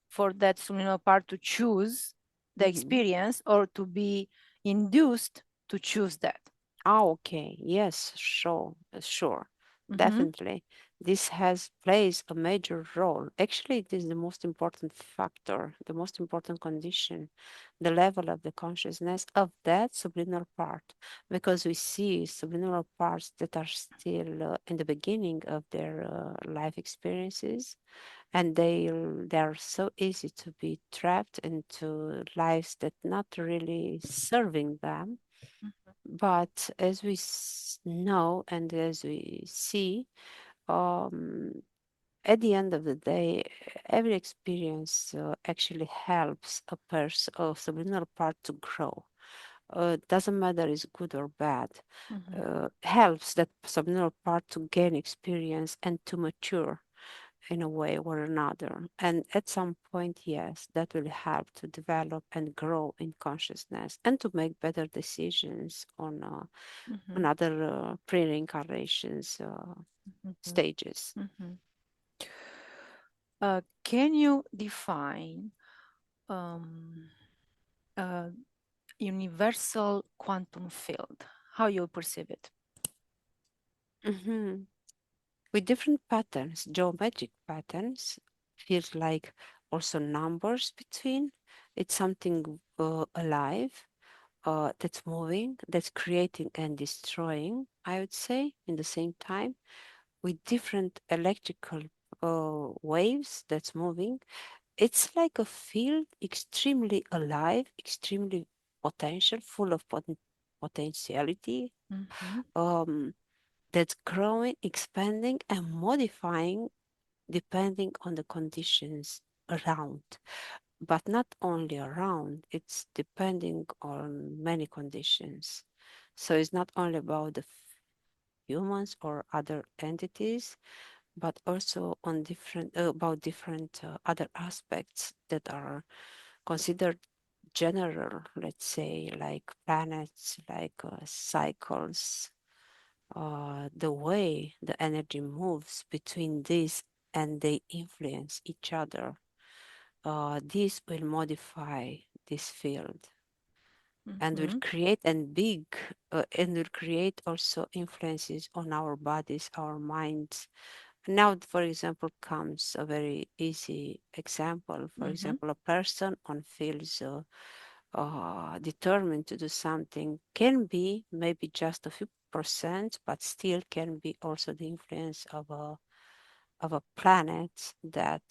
for that subliminal part to choose the Mm-hmm. experience or to be induced to choose that. Oh, okay. Yes, sure, sure. Mhm, Definitely. This has plays a major role. Actually, it is the most important factor, the most important condition, the level of the consciousness of that subliminal part, because we see subliminal parts that are still in the beginning of their life experiences, and they are so easy to be trapped into lives that not really serving them. But as we know and as we see, um, at the end of the day, every experience actually helps a person or subliminal part to grow. Doesn't matter is good or bad. mhm, Helps that subliminal part to gain experience and to mature in a way or another. And at some point, yes, that will help to develop and grow in consciousness and to make better decisions on mhm, other pre-reincarnations mhm, stages. mhm. Can you define um, uh, universal quantum field? How you perceive it? Mhm. With different patterns, geometric patterns, feels like also numbers between. It's something alive, that's moving, that's creating and destroying, I would say, in the same time, with different electrical waves that's moving. It's like a field extremely alive, extremely potential, full of potentiality, Mhm, um, that's growing, expanding, and modifying depending on the conditions around. But not only around, it's depending on many conditions. So it's not only about the humans or other entities, but also on different about different other aspects that are considered general, let's say, like planets, like cycles, the way the energy moves between these and they influence each other. This will modify this field and will mhm, create and will create also influences on our bodies, our minds. Now, for example, comes a very easy example. For mhm, example, a person on feels determined to do something can be maybe just a few percent, but still can be also the influence of a planet that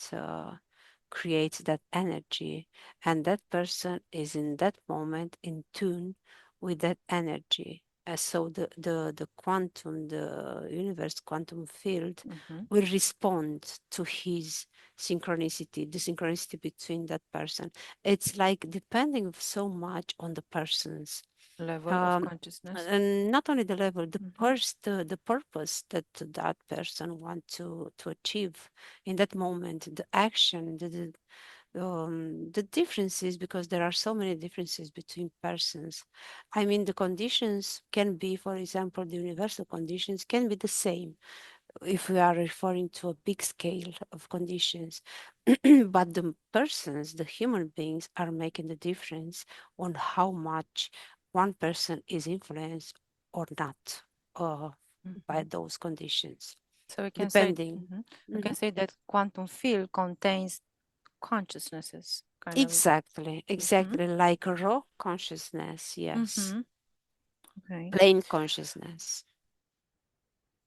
creates that energy, and that person is in that moment in tune with that energy. So the quantum, the universe quantum field mhm, will respond to his synchronicity, the synchronicity between that person. It's like depending so much on the person's. level of um, consciousness. and not only the level, the Mm-hmm. first, the purpose that that person want to achieve in that moment, the action, the differences, because there are so many differences between persons. I mean, the conditions can be, for example, the universal conditions can be the same if we are referring to a big scale of conditions, but the persons, the human beings, are making the difference on how much one person is influenced or not uh, by Mm-hmm. those conditions, So depending. we can Mhm. say that quantum field contains consciousnesses, kind of. Exactly, Mm-hmm. exactly like a raw consciousness, yes, Mm-hmm. Okay. plain consciousness.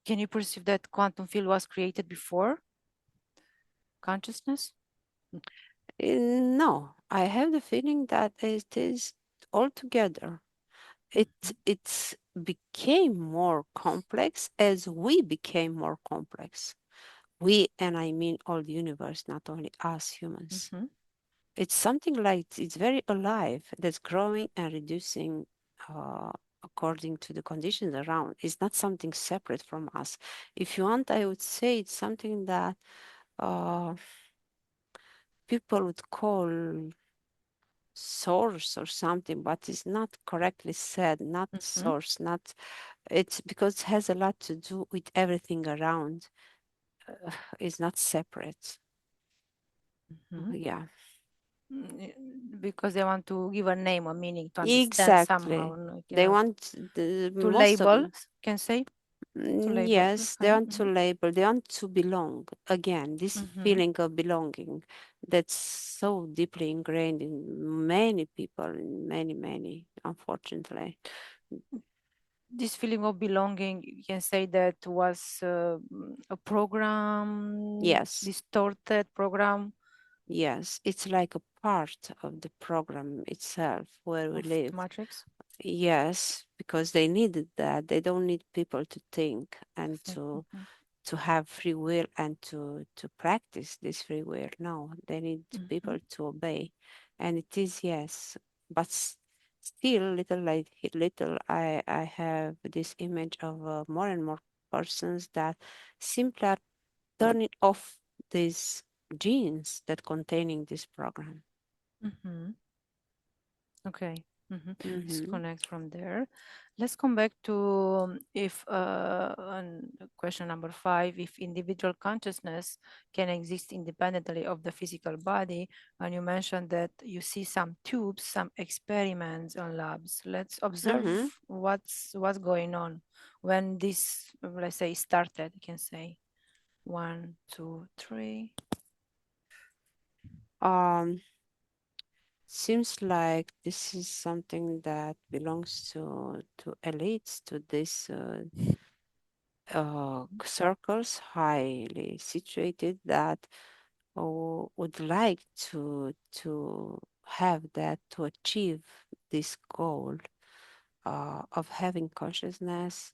Can you perceive that quantum field was created before consciousness? No, I have the feeling that it is all together. it Mm-hmm. it became more complex as we became more complex. We, and I mean all the universe, not only us humans. Mm-hmm. It's something like it's very alive, that's growing and reducing uh, according to the conditions around. It's not something separate from us. If you want, I would say it's something that uh, people would call source or something, but it's not correctly said, not Mm-hmm. source, not. It's because it has a lot to do with everything around. It's not separate. Mm-hmm. Yeah, Because they want to give a name, a meaning, to understand somehow. exactly. No, I They cannot. want the To most of label, them. can say, to label. Yes, they Okay. want to label. They want to belong. Again, this Mm-hmm. feeling of belonging that's so deeply ingrained in many people, in many, unfortunately. This feeling of belonging, you can say that was a program, Yes, distorted program yes, it's like a part of the program itself where we of live. the matrix. Yes, because they needed that. They don't need people to think and Okay. Mm-hmm. to have free will and to practice this free will. No, they need Mm-hmm. people to obey. And it is yes, but still little like little I have this image of more and more persons that simply are turning off these genes that containing this program. Mm-hmm. Okay. Mm-hmm. Hmm. Disconnect from there. Let's come back to if on question number 5, if individual consciousness can exist independently of the physical body, and you mentioned that you see some tubes, some experiments on labs. Let's observe Hmm. what's going on when this, let's say, started. You can say 1, 2, 3. Um, Seems like this is something that belongs to elites, to these circles, highly situated, that would like to have that, to achieve this goal of having consciousness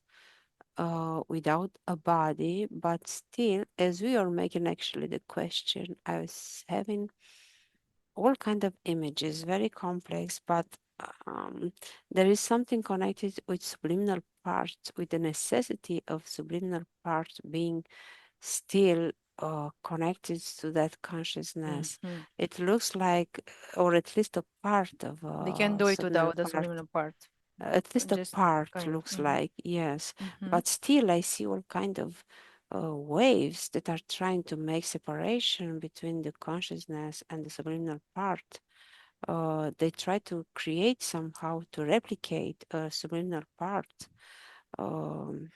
without a body. But still, as we are making actually the question, I was having all kind of images, very complex, but um, there is something connected with subliminal part, with the necessity of subliminal part being still connected to that consciousness. Mm-hmm. It looks like, or at least a part of They can do it subliminal without the part, subliminal part. at least a Just part kind of. looks Mm-hmm. like, yes, Mm-hmm. but still I see all kind of waves that are trying to make separation between the consciousness and the subliminal part. They try to create somehow to replicate a subliminal part, um,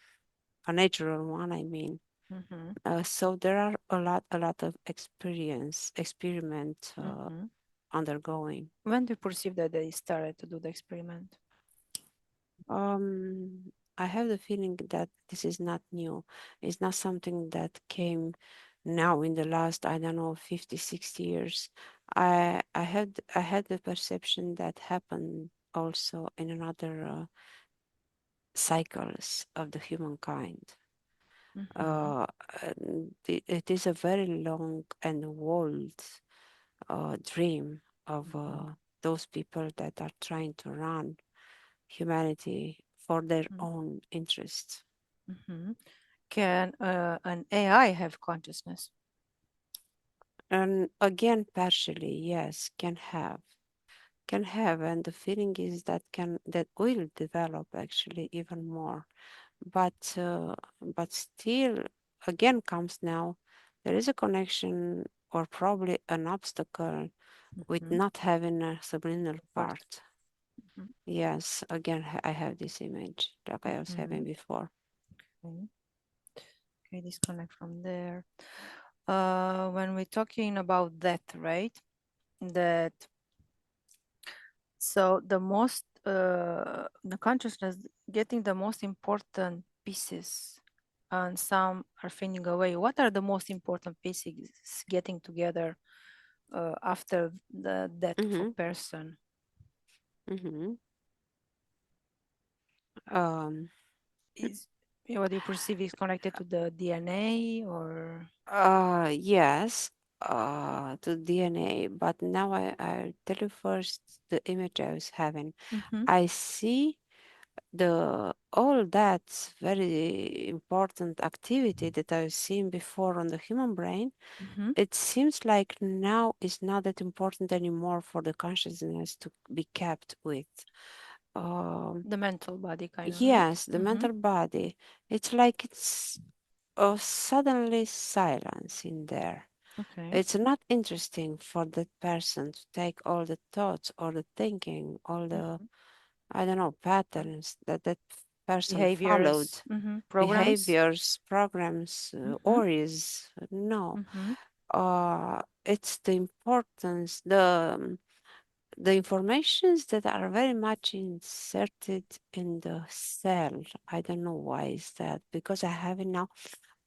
a natural one, I mean. Mm-hmm. So there are a lot of experiment Mm-hmm. undergoing. When do you perceive that they started to do the experiment? I have the feeling that this is not new. It's not something that came now in the last, I don't know, 50, 60 years. I had the perception that happened also in another cycles of the humankind. Mm-hmm. Uh, and it is a very long and old dream of Mm-hmm. those people that are trying to run humanity for their Mhm. own interests. Mhm. Can an AI have consciousness? And again, partially, yes, can have, and the feeling is that will develop actually even more. But still, again comes now, there is a connection or probably an obstacle with Mhm. not having a subliminal Part. part. Mhm. Yes, again, I have this image like I was having Mhm. before. Okay. Okay, disconnect from there. When we're talking about that, right? That so the consciousness getting the most important pieces and some are fading away. What are the most important pieces getting together after the death of a Mm-hmm, person? mm-hmm. Um, Is what you perceive is connected to the DNA or? yes, to DNA, but now I'll tell you first the image I was having. Mm-hmm, I see the all that very important activity that I've seen before on the human brain. mm-hmm. It seems like now is not that important anymore for the consciousness to be kept with. Um, The mental body, kind of, right? yes, the Mm-hmm. mental body. It's like it's suddenly silence in there. Okay. It's not interesting for that person to take all the thoughts or the thinking, all the, Mm-hmm. I don't know, patterns that that person followed, Behaviors, mm-hmm. Programs. behaviors, programs, Mm-hmm, or is no. mm-hmm, It's the importance, the informations that are very much inserted in the cell. I don't know why is that, because I have it now,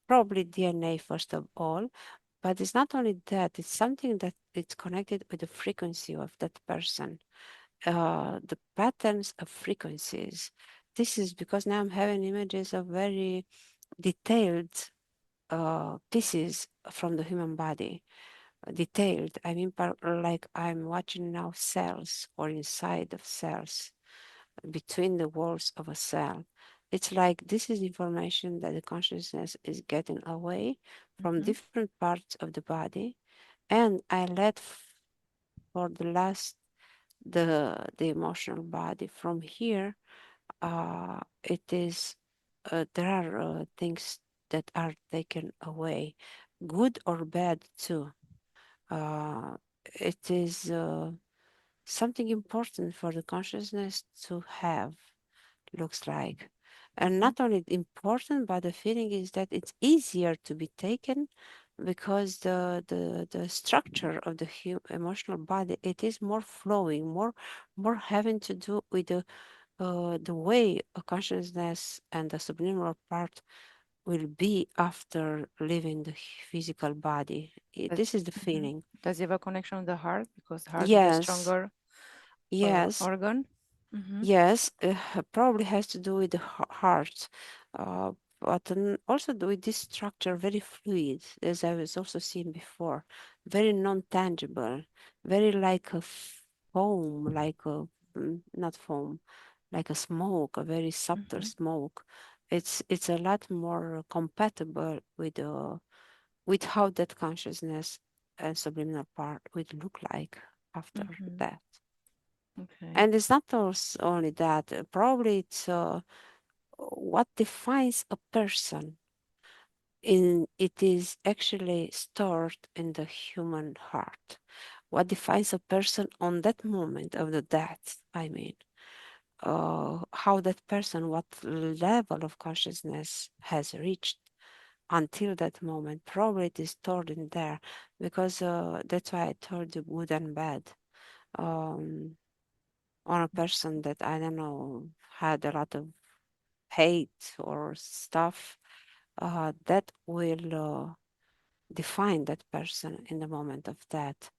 probably DNA first of all, but it's not only that, it's something that it's connected with the frequency of that person, the patterns of frequencies. This is because now I'm having images of very detailed pieces from the human body. Detailed, I mean, like I'm watching now cells or inside of cells, between the walls of a cell. It's like this is information that the consciousness is getting away from mm-hmm, different parts of the body, and I let for the last the emotional body. From here, it is there are things that are taken away, good or bad too. Uh, it is something important for the consciousness to have, looks like. And mm-hmm. not only important, but the feeling is that it's easier to be taken because the structure of the emotional body, it is more flowing, more having to do with the way a consciousness and the subliminal part will be after leaving the physical body. Does, This is the mhm. feeling. Does it have a connection with the heart? Because the heart is the Yes, stronger yes. organ. Mm-hmm, Yes, probably has to do with the heart, but also with this structure, very fluid, as I was also seeing before, very non-tangible, very like a foam, like a not foam, like a smoke, a very subtle mm-hmm, smoke. It's a lot more compatible with how that consciousness and subliminal part would look like after mm-hmm. that. Okay. And it's not only that, probably it's what defines a person. It is actually stored in the human heart. What defines a person on that moment of the death, I mean, how that person, what level of consciousness has reached until that moment, probably it is stored in there, because that's why I told you good and bad. Um, on a person that I don't know had a lot of hate or stuff, that will define that person in the moment of death,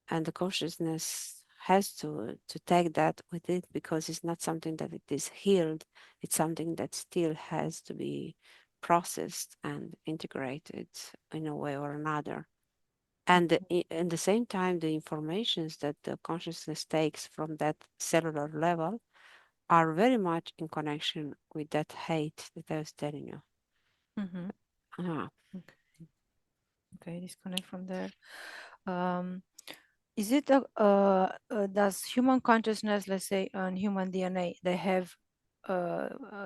and the consciousness has to take that with it, because it's not something that it is healed. It's something that still has to be processed and integrated in a way or another. And in the same time, the informations that the consciousness takes from that cellular level are very much in connection with that hate that I was telling you. Mm-hmm. Ah, Okay. Okay, disconnect from there. Um, is it a, does human consciousness, let's say, and human DNA, they have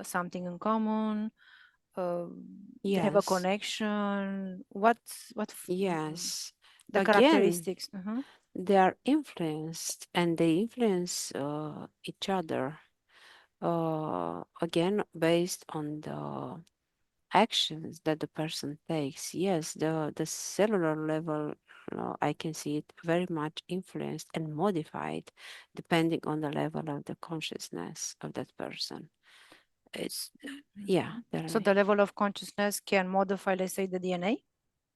something in common? Uh, they have a yes, connection. yes. The Again, characteristics? Uh-huh. they are influenced and they influence each other. Again, based on the actions that the person takes. Yes, the cellular level, I can see it very much influenced and modified depending on the level of the consciousness of that person. It's yeah, Mhm. tell So me. the level of consciousness can modify, let's say, the DNA.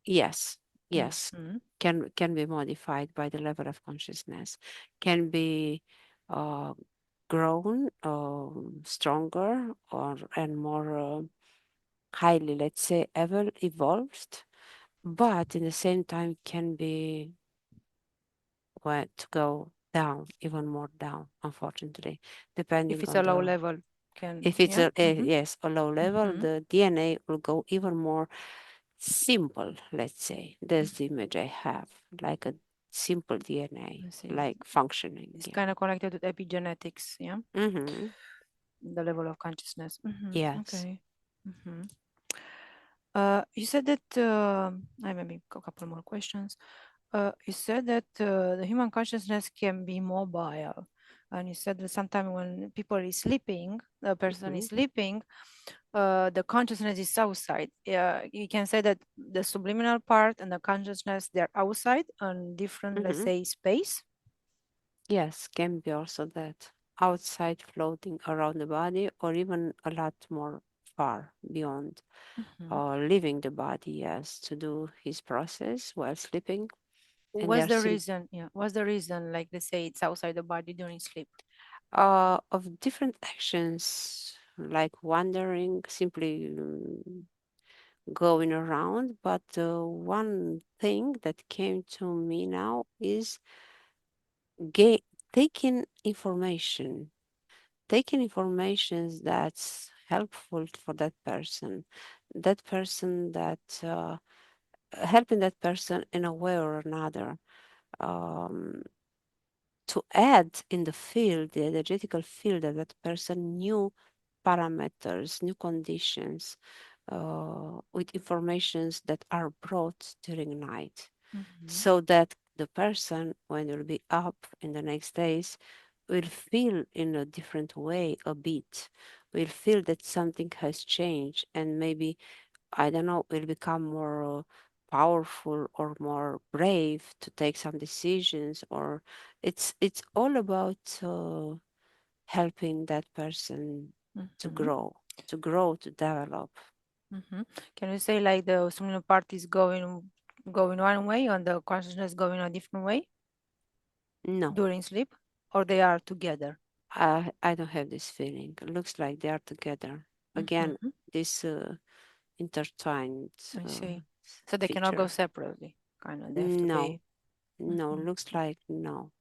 Yes, yes, Mhm. can be modified by the level of consciousness, can be uh, grown stronger or and more highly, let's say, ever evolved, but in the same time can be went to go down, even more down, unfortunately, If depending it's on a low the level, can if it's yeah. a Mm-hmm. yes a low level, Mm-hmm. the DNA will go even more simple. Let's say there's the image I have, like a simple DNA, I see. like functioning. It's Yeah. kind of connected to epigenetics, yeah, Mm-hmm. the level of consciousness. Mm-hmm. Yes. Okay. Mm-hmm. You said that I maybe a couple more questions. You said that the human consciousness can be mobile, and you said that sometimes when people is sleeping, the person Mm-hmm. is sleeping, the consciousness is outside. You can say that the subliminal part and the consciousness they're outside on different, let's Mm-hmm. say, space. Yes, can be also that outside floating around the body or even a lot more far beyond Mhm. leaving the body, yes, to do his process while sleeping. And they What's are the reason? Yeah, what's the reason? Like they say, it's outside the body during sleep. of different actions like wandering, simply going around. But one thing that came to me now is ga- taking information taking information that's helpful for that person that helping that person in a way or another, um, to add in the field, the energetical field of that person, new parameters, new conditions, with informations that are brought during night, Mhm. so that the person, when will be up in the next days, will feel in a different way a bit, will feel that something has changed, and maybe, I don't know, will become more powerful or more brave to take some decisions, or it's all about helping that person to Mhm. grow, to develop. Mhm. Can you say like the subliminal part is going one way and the consciousness going a different way No, during sleep, or they are together? I don't have this feeling. It looks like they are together. Again, Mhm. this intertwined I uh, see. So they cannot go feature. separately. Kind of, they have to No, be. no, Mhm. looks like no.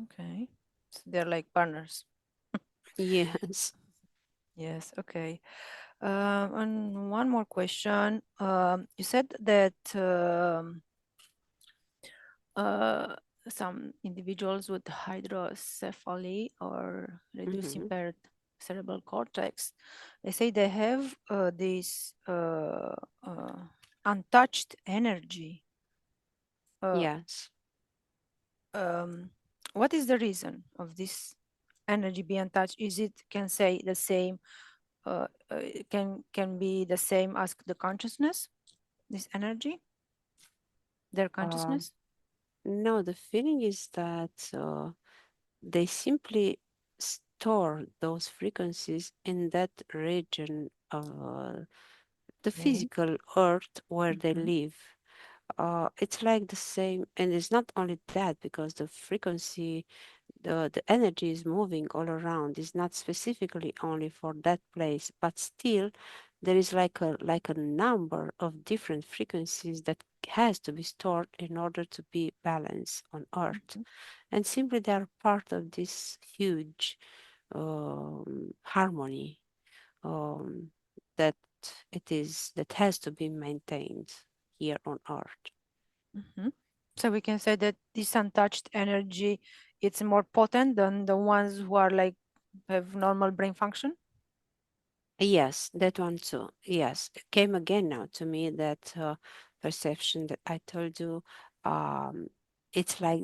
Okay. So they're like partners. Yes. Yes. Okay. And one more question. You said that uh, some individuals with hydrocephaly or reduced Hmm. impaired cerebral cortex, they say they have this untouched energy. Uh, Yes. um, what is the reason of this energy being untouched? Is it can say the same? Can be the same as the consciousness? This energy, their Um, consciousness. no, the feeling is that they simply store those frequencies in that region of the Okay. physical earth where they Mhm. live. It's like the same, and it's not only that, because the frequency, the energy is moving all around. It's not specifically only for that place, but still there is like a number of different frequencies that has to be stored in order to be balanced on earth, Mhm. and simply they are part of this huge, harmony that that has to be maintained here on Earth. So we can say that this untouched energy, it's more potent than the ones who are like have normal brain function. Yes, that one too. Yes, it came again now to me that perception that I told you. Um, it's like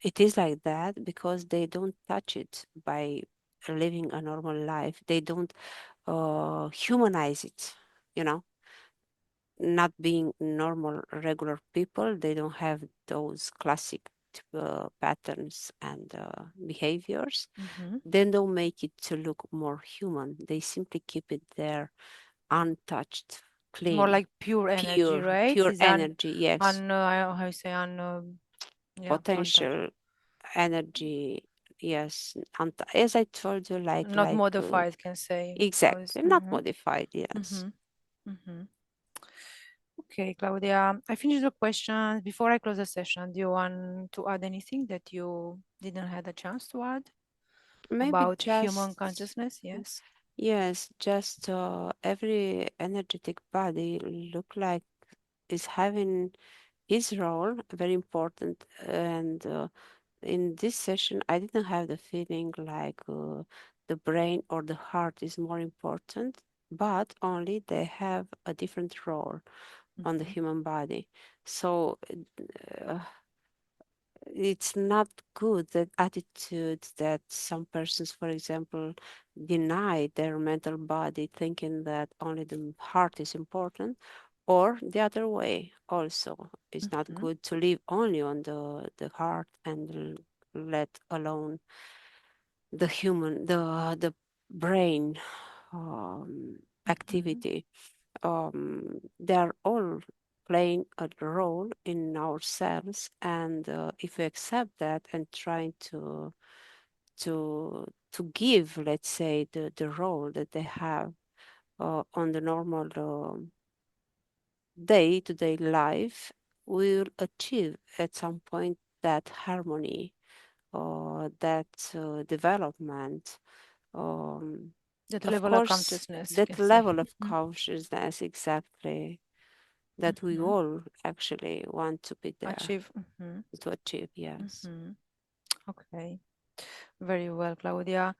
it is like that because they don't touch it by living a normal life. They don't humanize it. You know, not being normal, regular people. They don't have those classic patterns and behaviors. Then don't make it to look more human. They simply keep it there untouched, More clean, like pure energy, pure, right? pure Is energy. Yes, how you say yeah, untouched, potential energy. Yes, as I told you, not modified, can say. How is exactly, not modified. Yes, Okay, Claudia, I finished the questions. Before I close the session, do you want to add anything that you didn't have a chance to add maybe about human just consciousness? Yes. yes, just every energetic body look like is having his role, very important. And in this session, I didn't have the feeling like the brain or the heart is more important, but only they have a different role on the human body. So uh, it's not good that attitude that some persons, for example, deny their mental body thinking that only the heart is important, or the other way also. It's not good to live only on the heart and let alone the brain activity. They are all playing a role in ourselves, and if we accept that and trying to give, let's say, the role that they have on the normal day-to-day life, we will achieve at some point that harmony or that development. That Of level of course, consciousness, you that can say. level of consciousness, exactly, that we all actually want to be there Achieve. to achieve, yes. Okay. Very well, Claudia.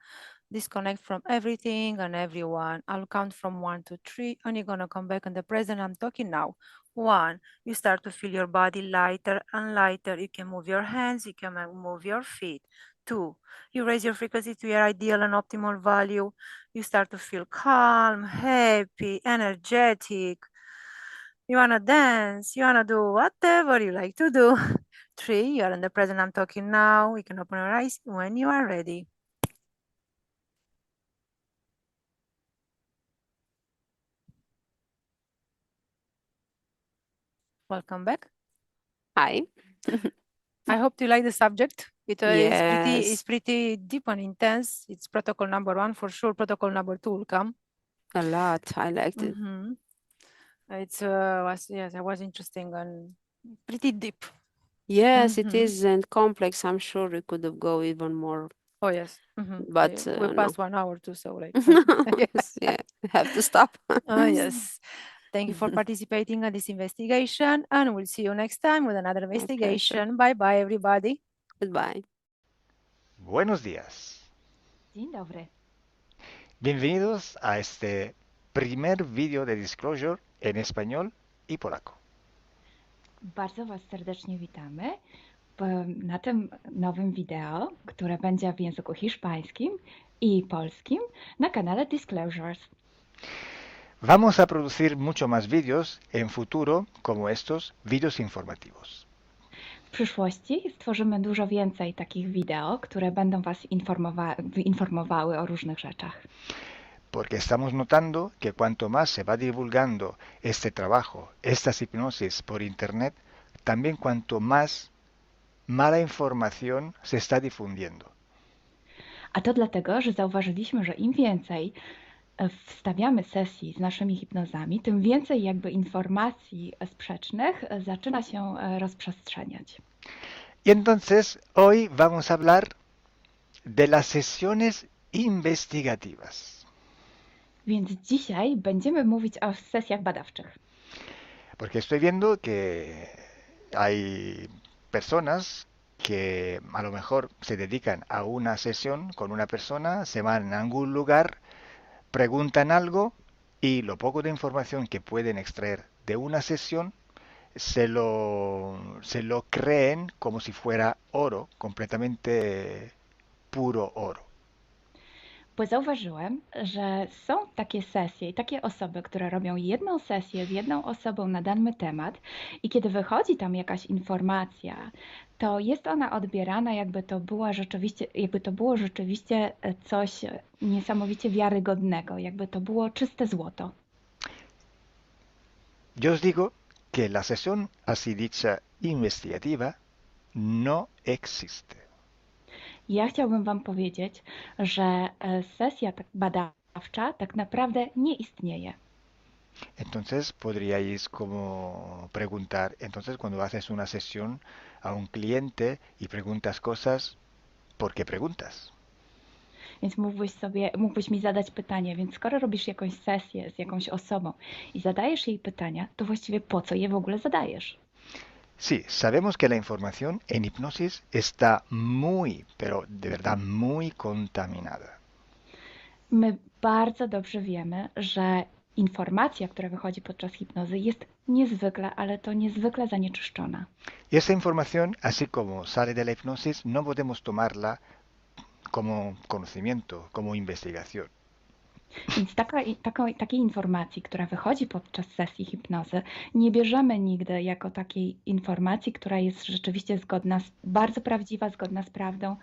Disconnect from everything and everyone. I'll count from 1 to 3, and you're gonna come back in the present. I'm talking now. 1, you start to feel your body lighter and lighter. You can move your hands, you can move your feet. 2, you raise your frequency to your ideal and optimal value. You start to feel calm, happy, energetic. You wanna dance, you wanna do whatever you like to do. 3, you're in the present. I'm talking now. You can open your eyes when you are ready. Welcome back. Hi. I hope you like the subject. It's Yes, pretty deep and intense. It's protocol number 1 for sure. Protocol number 2 will come. a lot. I liked it. It was interesting and pretty deep. Yes, it is and complex. I'm sure we could have go even more, Oh yes, but we no. passed 1 hour too, so like okay. Yes. Yeah, have to stop. Yes. Thank you for participating in this investigation, and we'll see you next time with another My pleasure. investigation. Bye bye, everybody. Goodbye. Buenos días. Dzień dobry. Bienvenidos a este primer vídeo de Disclosure en español y polaco. Bardzo Was serdecznie witamy na tym nowym wideo, które będzie w języku hiszpańskim i polskim na kanale Disclosures. Vamos a producir mucho más vídeos en futuro como estos vídeos informativos. W przyszłości stworzymy dużo więcej takich wideo, które będą Was informowały o różnych rzeczach. Porque estamos notando que cuanto más se va divulgando este trabajo, estas hipnosis por internet, también cuanto más mala información se está difundiendo. A to dlatego, że zauważyliśmy, że im więcej wstawiamy sesji z naszymi hipnozami, tym więcej jakby informacji sprzecznych zaczyna się rozprzestrzeniać. Y entonces hoy vamos a hablar de las sesiones investigativas. Więc dzisiaj będziemy mówić o sesjach badawczych. Porque estoy viendo que hay personas que a lo mejor se dedican a una sesión con una persona, se van a algún lugar, preguntan algo y lo poco de información que pueden extraer de una sesión se lo creen como si fuera oro, completamente puro oro. Bo zauważyłem, że są takie sesje i takie osoby, które robią jedną sesję z jedną osobą na dany temat i kiedy wychodzi tam jakaś informacja, to jest ona odbierana, jakby to było rzeczywiście coś niesamowicie wiarygodnego, jakby to było czyste złoto. Yo os digo que la sesión así dicha investigativa no existe. Ja chciałbym Wam powiedzieć, że sesja badawcza tak naprawdę nie istnieje. Entonces podríais como preguntar, entonces cuando haces una sesión a un cliente y preguntas cosas, ¿por qué preguntas? Więc mógłbyś mi zadać pytanie, więc skoro robisz jakąś sesję z jakąś osobą i zadajesz jej pytania, to właściwie po co je w ogóle zadajesz? Sí, sabemos que la información en hipnosis está muy, pero de verdad muy contaminada. My bardzo dobrze wiemy, że informacja, która wychodzi podczas hipnozy jest niezwykle, ale to niezwykle zanieczyszczona. Y esta información, así como sale de la hipnosis, no podemos tomarla como conocimiento, como investigación. Więc takiej informacji, która wychodzi podczas sesji hipnozy, nie bierzemy nigdy jako takiej informacji, która jest rzeczywiście bardzo prawdziwa, zgodna z prawdą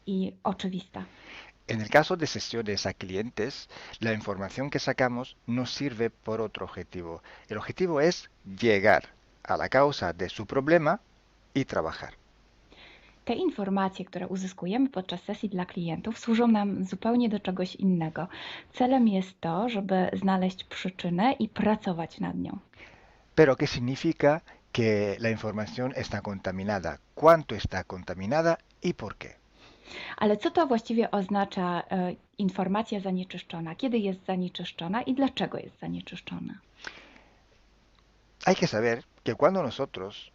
i oczywista. En el caso de sesiones a clientes, la información que sacamos nos sirve por otro objetivo. El objetivo es llegar a la causa de su problema y trabajar. Te informacje, które uzyskujemy podczas sesji dla klientów, służą nam zupełnie do czegoś innego. Celem jest to, żeby znaleźć przyczynę i pracować nad nią. Pero ¿qué significa que la información está contaminada? ¿Cuánto está contaminada y por qué? Ale co to właściwie oznacza informacja zanieczyszczona? Kiedy jest zanieczyszczona i dlaczego jest zanieczyszczona? Hay que saber que cuando nosotros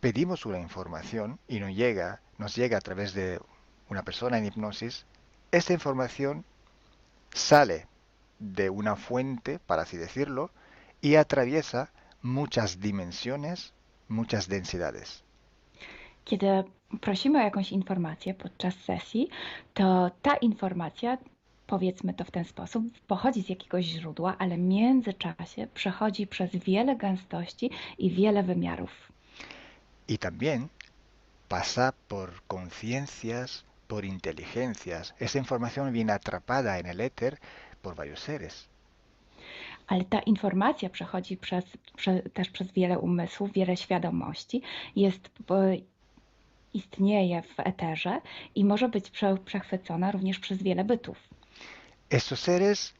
pedimos una información y nos llega a través de una persona en hipnosis, esta información sale de una fuente, para así decirlo, y atraviesa muchas dimensiones, muchas densidades. Kiedy prosimy o jakąś informację podczas sesji, to ta informacja, powiedzmy to w ten sposób, pochodzi z jakiegoś źródła, ale w międzyczasie przechodzi przez wiele gęstości i wiele wymiarów. Y también pasa por conciencias, por inteligencias. Esa información viene atrapada en el éter por varios seres. Ale ta informacja przechodzi też przez wiele umysłów, wiele świadomości, istnieje w eterze i może być przechwycona również przez wiele bytów. Estos seres,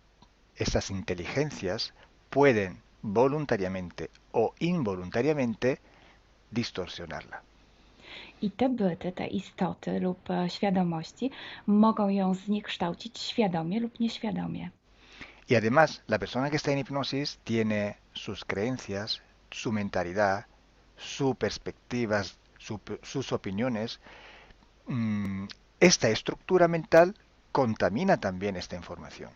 estas inteligencias, pueden voluntariamente o involuntariamente distorsionarla. I te byty, te istoty lub świadomości mogą ją zniekształcić świadomie lub nieświadomie. Y además, la persona que está en hipnosis tiene sus creencias, su mentalidad, sus perspectivas, sus opiniones. Esta estructura mental contamina también esta información.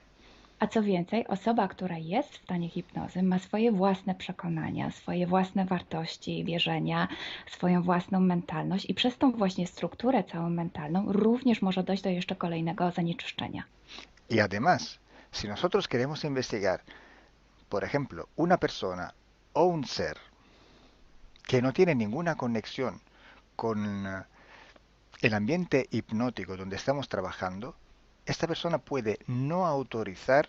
A co więcej, osoba, która jest w stanie hipnozy, ma swoje własne przekonania, swoje własne wartości i wierzenia, swoją własną mentalność i przez tą właśnie strukturę całą mentalną również może dojść do jeszcze kolejnego zanieczyszczenia. Y además, si nosotros queremos investigar, por ejemplo, una persona o un ser que no tiene ninguna conexión con el ambiente hipnótico donde estamos trabajando, esta persona puede no autorizar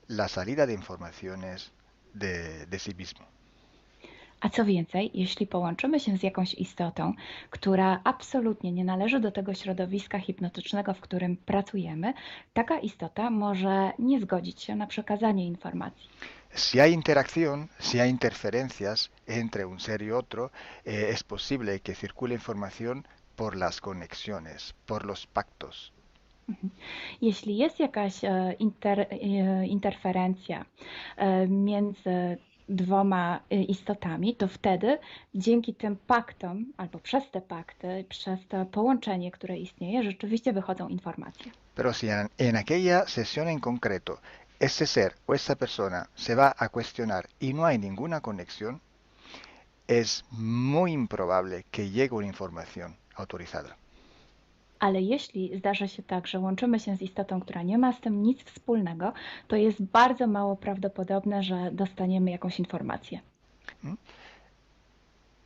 la salida de informaciones de sí mismo. A co więcej, jeśli połączymy się z jakąś istotą, która absolutnie nie należy do tego środowiska hipnotycznego, w którym pracujemy, taka istota może nie zgodzić się na przekazanie informacji. Si hay interacción, si hay interferencias entre un ser y otro, es posible que circule información por las conexiones, por los pactos. Jeśli jest jakaś interferencja między dwoma istotami, to wtedy dzięki tym paktom, albo przez te pakty, przez to połączenie, które istnieje, rzeczywiście wychodzą informacje. Pero si en aquella sesión en concreto ese ser o esa persona se va a cuestionar y no hay ninguna conexión, es muy improbable que llegue una información autorizada. Ale jeśli zdarzy się tak, że łączymy się z istotą, która nie ma z tym nic wspólnego, to jest bardzo mało prawdopodobne, że dostaniemy jakąś informację.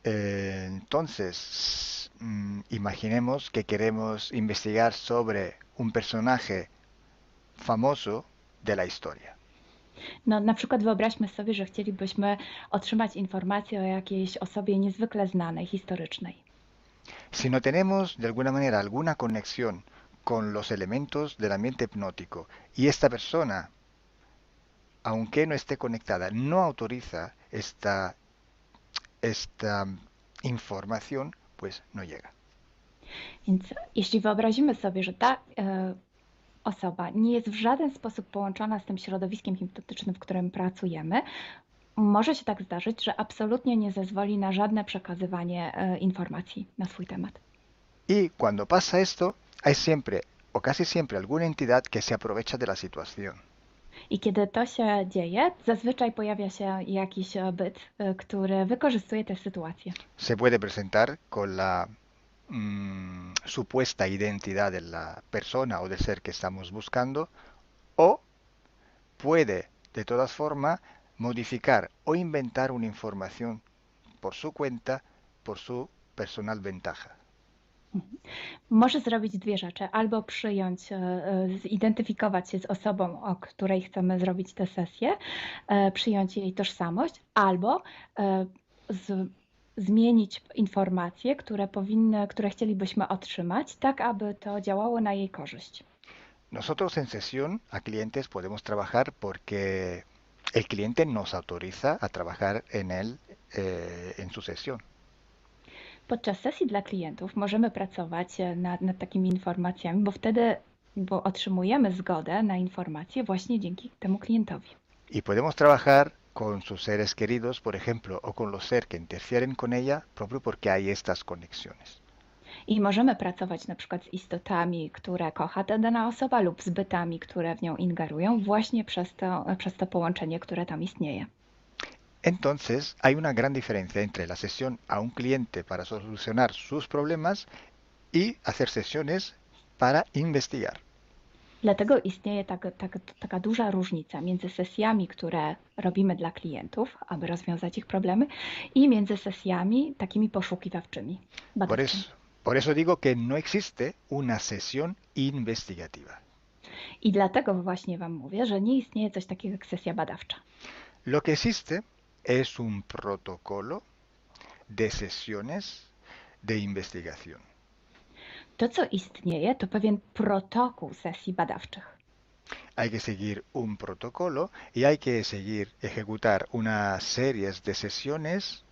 Entonces, imaginemos que queremos investigar sobre un personaje famoso de la historia. No, na przykład wyobraźmy sobie, że chcielibyśmy otrzymać informację o jakiejś osobie niezwykle znanej, historycznej. Si no tenemos de alguna manera alguna conexión con los elementos del ambiente hipnótico y esta persona, aunque no esté conectada, no autoriza esta información, pues no llega. Więc jeśli wyobrazimy sobie, że ta osoba nie jest w żaden sposób połączona z tym środowiskiem hipnotycznym, w którym pracujemy, może się tak zdarzyć, że absolutnie nie zezwoli na żadne przekazywanie informacji na swój temat. Y cuando pasa esto, hay siempre o casi siempre alguna entidad que se aprovecha de la situación. I kiedy to się dzieje, zazwyczaj pojawia się jakiś byt, który wykorzystuje tę sytuację. Se puede presentar con la supuesta identidad de la persona o del ser que estamos buscando, o puede de todas formas modificar o inventar una información por su cuenta, por su personal ventaja. Może zrobić dwie rzeczy. Albo przyjąć, zidentyfikować się z osobą, o której chcemy zrobić tę sesję, przyjąć jej tożsamość, albo zmienić informacje, które chcielibyśmy otrzymać, tak aby to działało na jej korzyść. Nosotros en sesión a clientes podemos trabajar porque el cliente nos autoriza a trabajar en él en su sesión. Podczas sesji dla klientów możemy pracować nad takimi informacjami, bo otrzymujemy zgodę na informacje właśnie dzięki temu klientowi. Y podemos trabajar con sus seres queridos, por ejemplo, o con los seres que interfieren con ella, propio porque hay estas conexiones. I możemy pracować na przykład z istotami, które kocha ta dana osoba, lub z bytami, które w nią ingerują, właśnie przez to połączenie, które tam istnieje. Entonces, hay una gran diferencia entre la sesión a un cliente para solucionar sus problemas y hacer sesiones para investigar. Dlatego istnieje taka duża różnica między sesjami, które robimy dla klientów, aby rozwiązać ich problemy, i między sesjami takimi poszukiwawczymi, badawczymi. Por eso digo que no existe una sesión investigativa. I dlatego właśnie Wam mówię, że nie istnieje coś takiego jak sesja badawcza. Lo que existe es un protocolo de sesiones de investigación. To, co istnieje, to pewien protokół sesji badawczych. Hay que seguir un protocolo y hay que seguir, ejecutar una serie de sesiones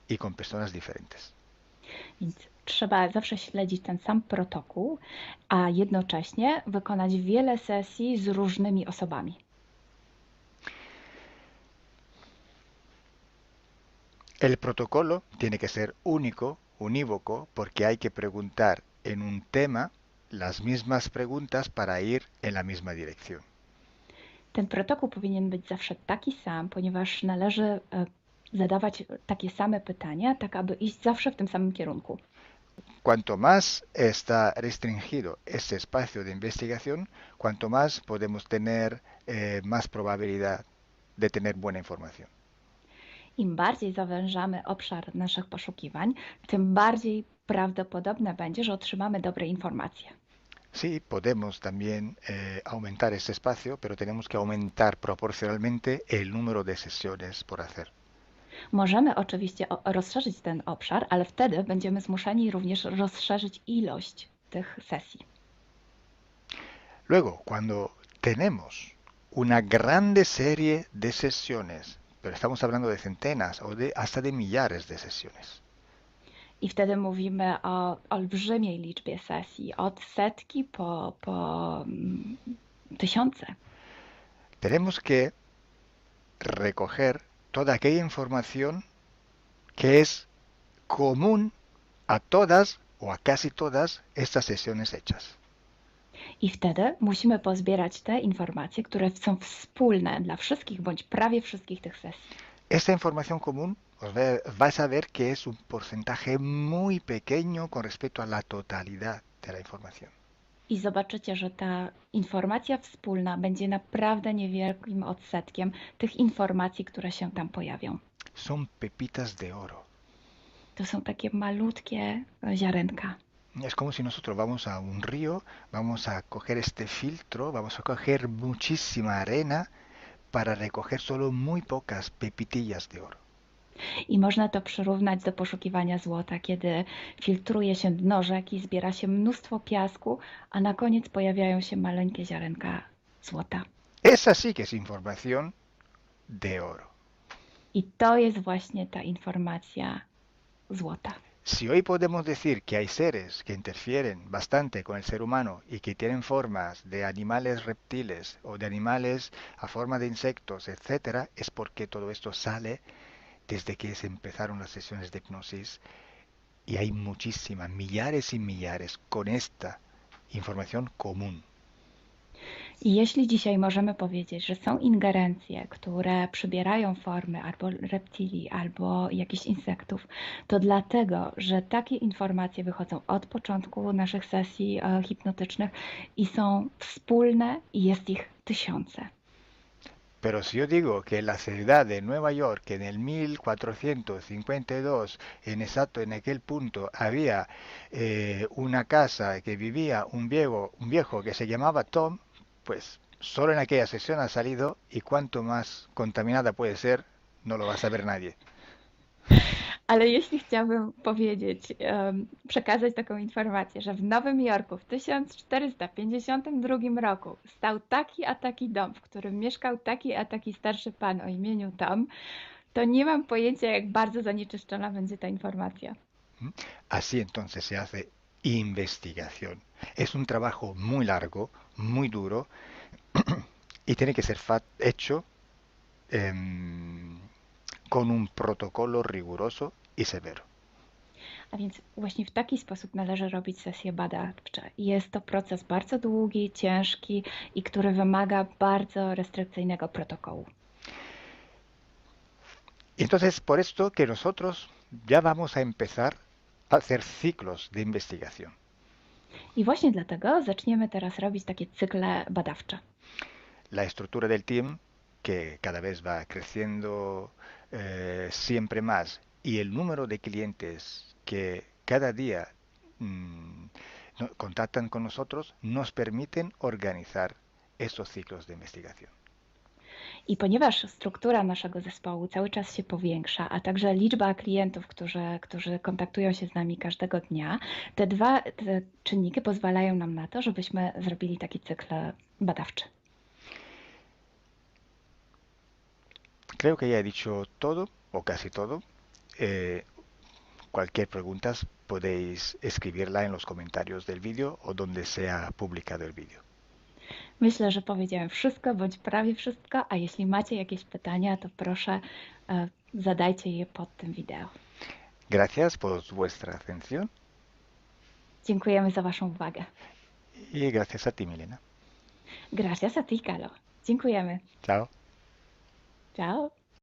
y con personas diferentes. Więc trzeba zawsze śledzić ten sam protokół, a jednocześnie wykonać wiele sesji z różnymi osobami. El protocolo tiene que ser único, unívoco, porque hay que preguntar en un tema las mismas preguntas para ir en la misma dirección. Ten protokół powinien być zawsze taki sam, ponieważ należy zadawać takie same pytania, tak aby iść zawsze w tym samym kierunku. Cuanto más está restringido este espacio de investigación, cuanto más podemos tener más probabilidad de tener buena información. Im bardziej zawężamy obszar naszych poszukiwań, tym bardziej prawdopodobne będzie, że otrzymamy dobre informacje. Sí, podemos también aumentar este espacio, pero tenemos que aumentar proporcionalmente el número de sesiones por hacer. Możemy oczywiście rozszerzyć ten obszar, ale wtedy będziemy zmuszeni również rozszerzyć ilość tych sesji. Luego, cuando tenemos una grande serie de sesiones, pero estamos hablando de centenas o hasta de millares de sesiones. I wtedy mówimy o olbrzymiej liczbie sesji, od setki po tysiące. Tenemos que recoger toda aquella información que es común a todas o a casi todas estas sesiones hechas. I wtedy musimy pozbierać te informacje, które są wspólne dla wszystkich bądź prawie wszystkich tych sesji. Esta información común vais a ver que es un porcentaje muy pequeño con respecto a la totalidad de la información. I zobaczycie, że ta informacja wspólna będzie naprawdę niewielkim odsetkiem tych informacji, które się tam pojawią. Son pepitas de oro. To są takie malutkie ziarenka. Es como si nosotros vamos a un río, vamos a coger este filtro, vamos a coger muchísima arena para recoger solo muy pocas pepitillas de oro. I można to przyrównać do poszukiwania złota, kiedy filtruje się dno rzeki, zbiera się mnóstwo piasku, a na koniec pojawiają się maleńkie ziarenka złota. Esa sí que es información de oro. I to jest właśnie ta informacja złota. Si hoy podemos decir que hay seres que interfieren bastante con el ser humano y que tienen formas de animales reptiles o de animales a forma de insectos, etc., es porque todo esto sale desde que se empezaron las sesiones de hipnosis y hay muchísimas, millares y millares con esta información común. I jeśli dzisiaj możemy powiedzieć, że są ingerencje, które przybierają formy albo reptilii, albo jakichś insektów, to dlatego, że takie informacje wychodzą od początku naszych sesji hipnotycznych i są wspólne i jest ich tysiące. Pero si yo digo que en la ciudad de Nueva York, en el 1452, en aquel punto, había una casa que vivía un viejo que se llamaba Tom, pues solo en aquella sesión ha salido, y cuanto más contaminada puede ser, no lo va a saber nadie. Ale jeśli chciałabym powiedzieć, przekazać taką informację, że w Nowym Jorku w 1452 roku stał taki a taki dom, w którym mieszkał taki a taki starszy pan o imieniu Tom, to nie mam pojęcia, jak bardzo zanieczyszczona będzie ta informacja. Así entonces se hace investigación. Es un trabajo muy largo, muy duro, y tiene que ser hecho con un protocolo riguroso y severo. A więc właśnie w taki sposób należy robić sesje badawcze. Jest to proces bardzo długi, ciężki i który wymaga bardzo restrykcyjnego protokołu. Entonces, por esto que nosotros ya vamos a empezar a hacer ciclos de investigación. I właśnie dlatego zaczniemy teraz robić takie cykle badawcze. La estructura del team, que cada vez va creciendo siempre más, y el número de clientes que cada día contactan con nosotros, nos permiten organizar estos ciclos de investigación. I ponieważ struktura naszego zespołu cały czas się powiększa, a także liczba klientów, którzy kontaktują się z nami każdego dnia, te czynniki pozwalają nam na to, żebyśmy zrobili taki cykl badawczy. Creo que ya he dicho todo, o casi todo. Cualquier pregunta podéis escribirla en los comentarios del vídeo o donde sea publicado el vídeo. Myślę, że powiedziałem wszystko, bądź prawie wszystko, a jeśli macie jakieś pytania, to proszę zadajcie je pod tym wideo. Gracias por vuestra atención. Dziękujemy za Waszą uwagę. Y gracias a ti, Milena. Gracias a ti, Carlo. Dziękujemy. Chao. Ciao.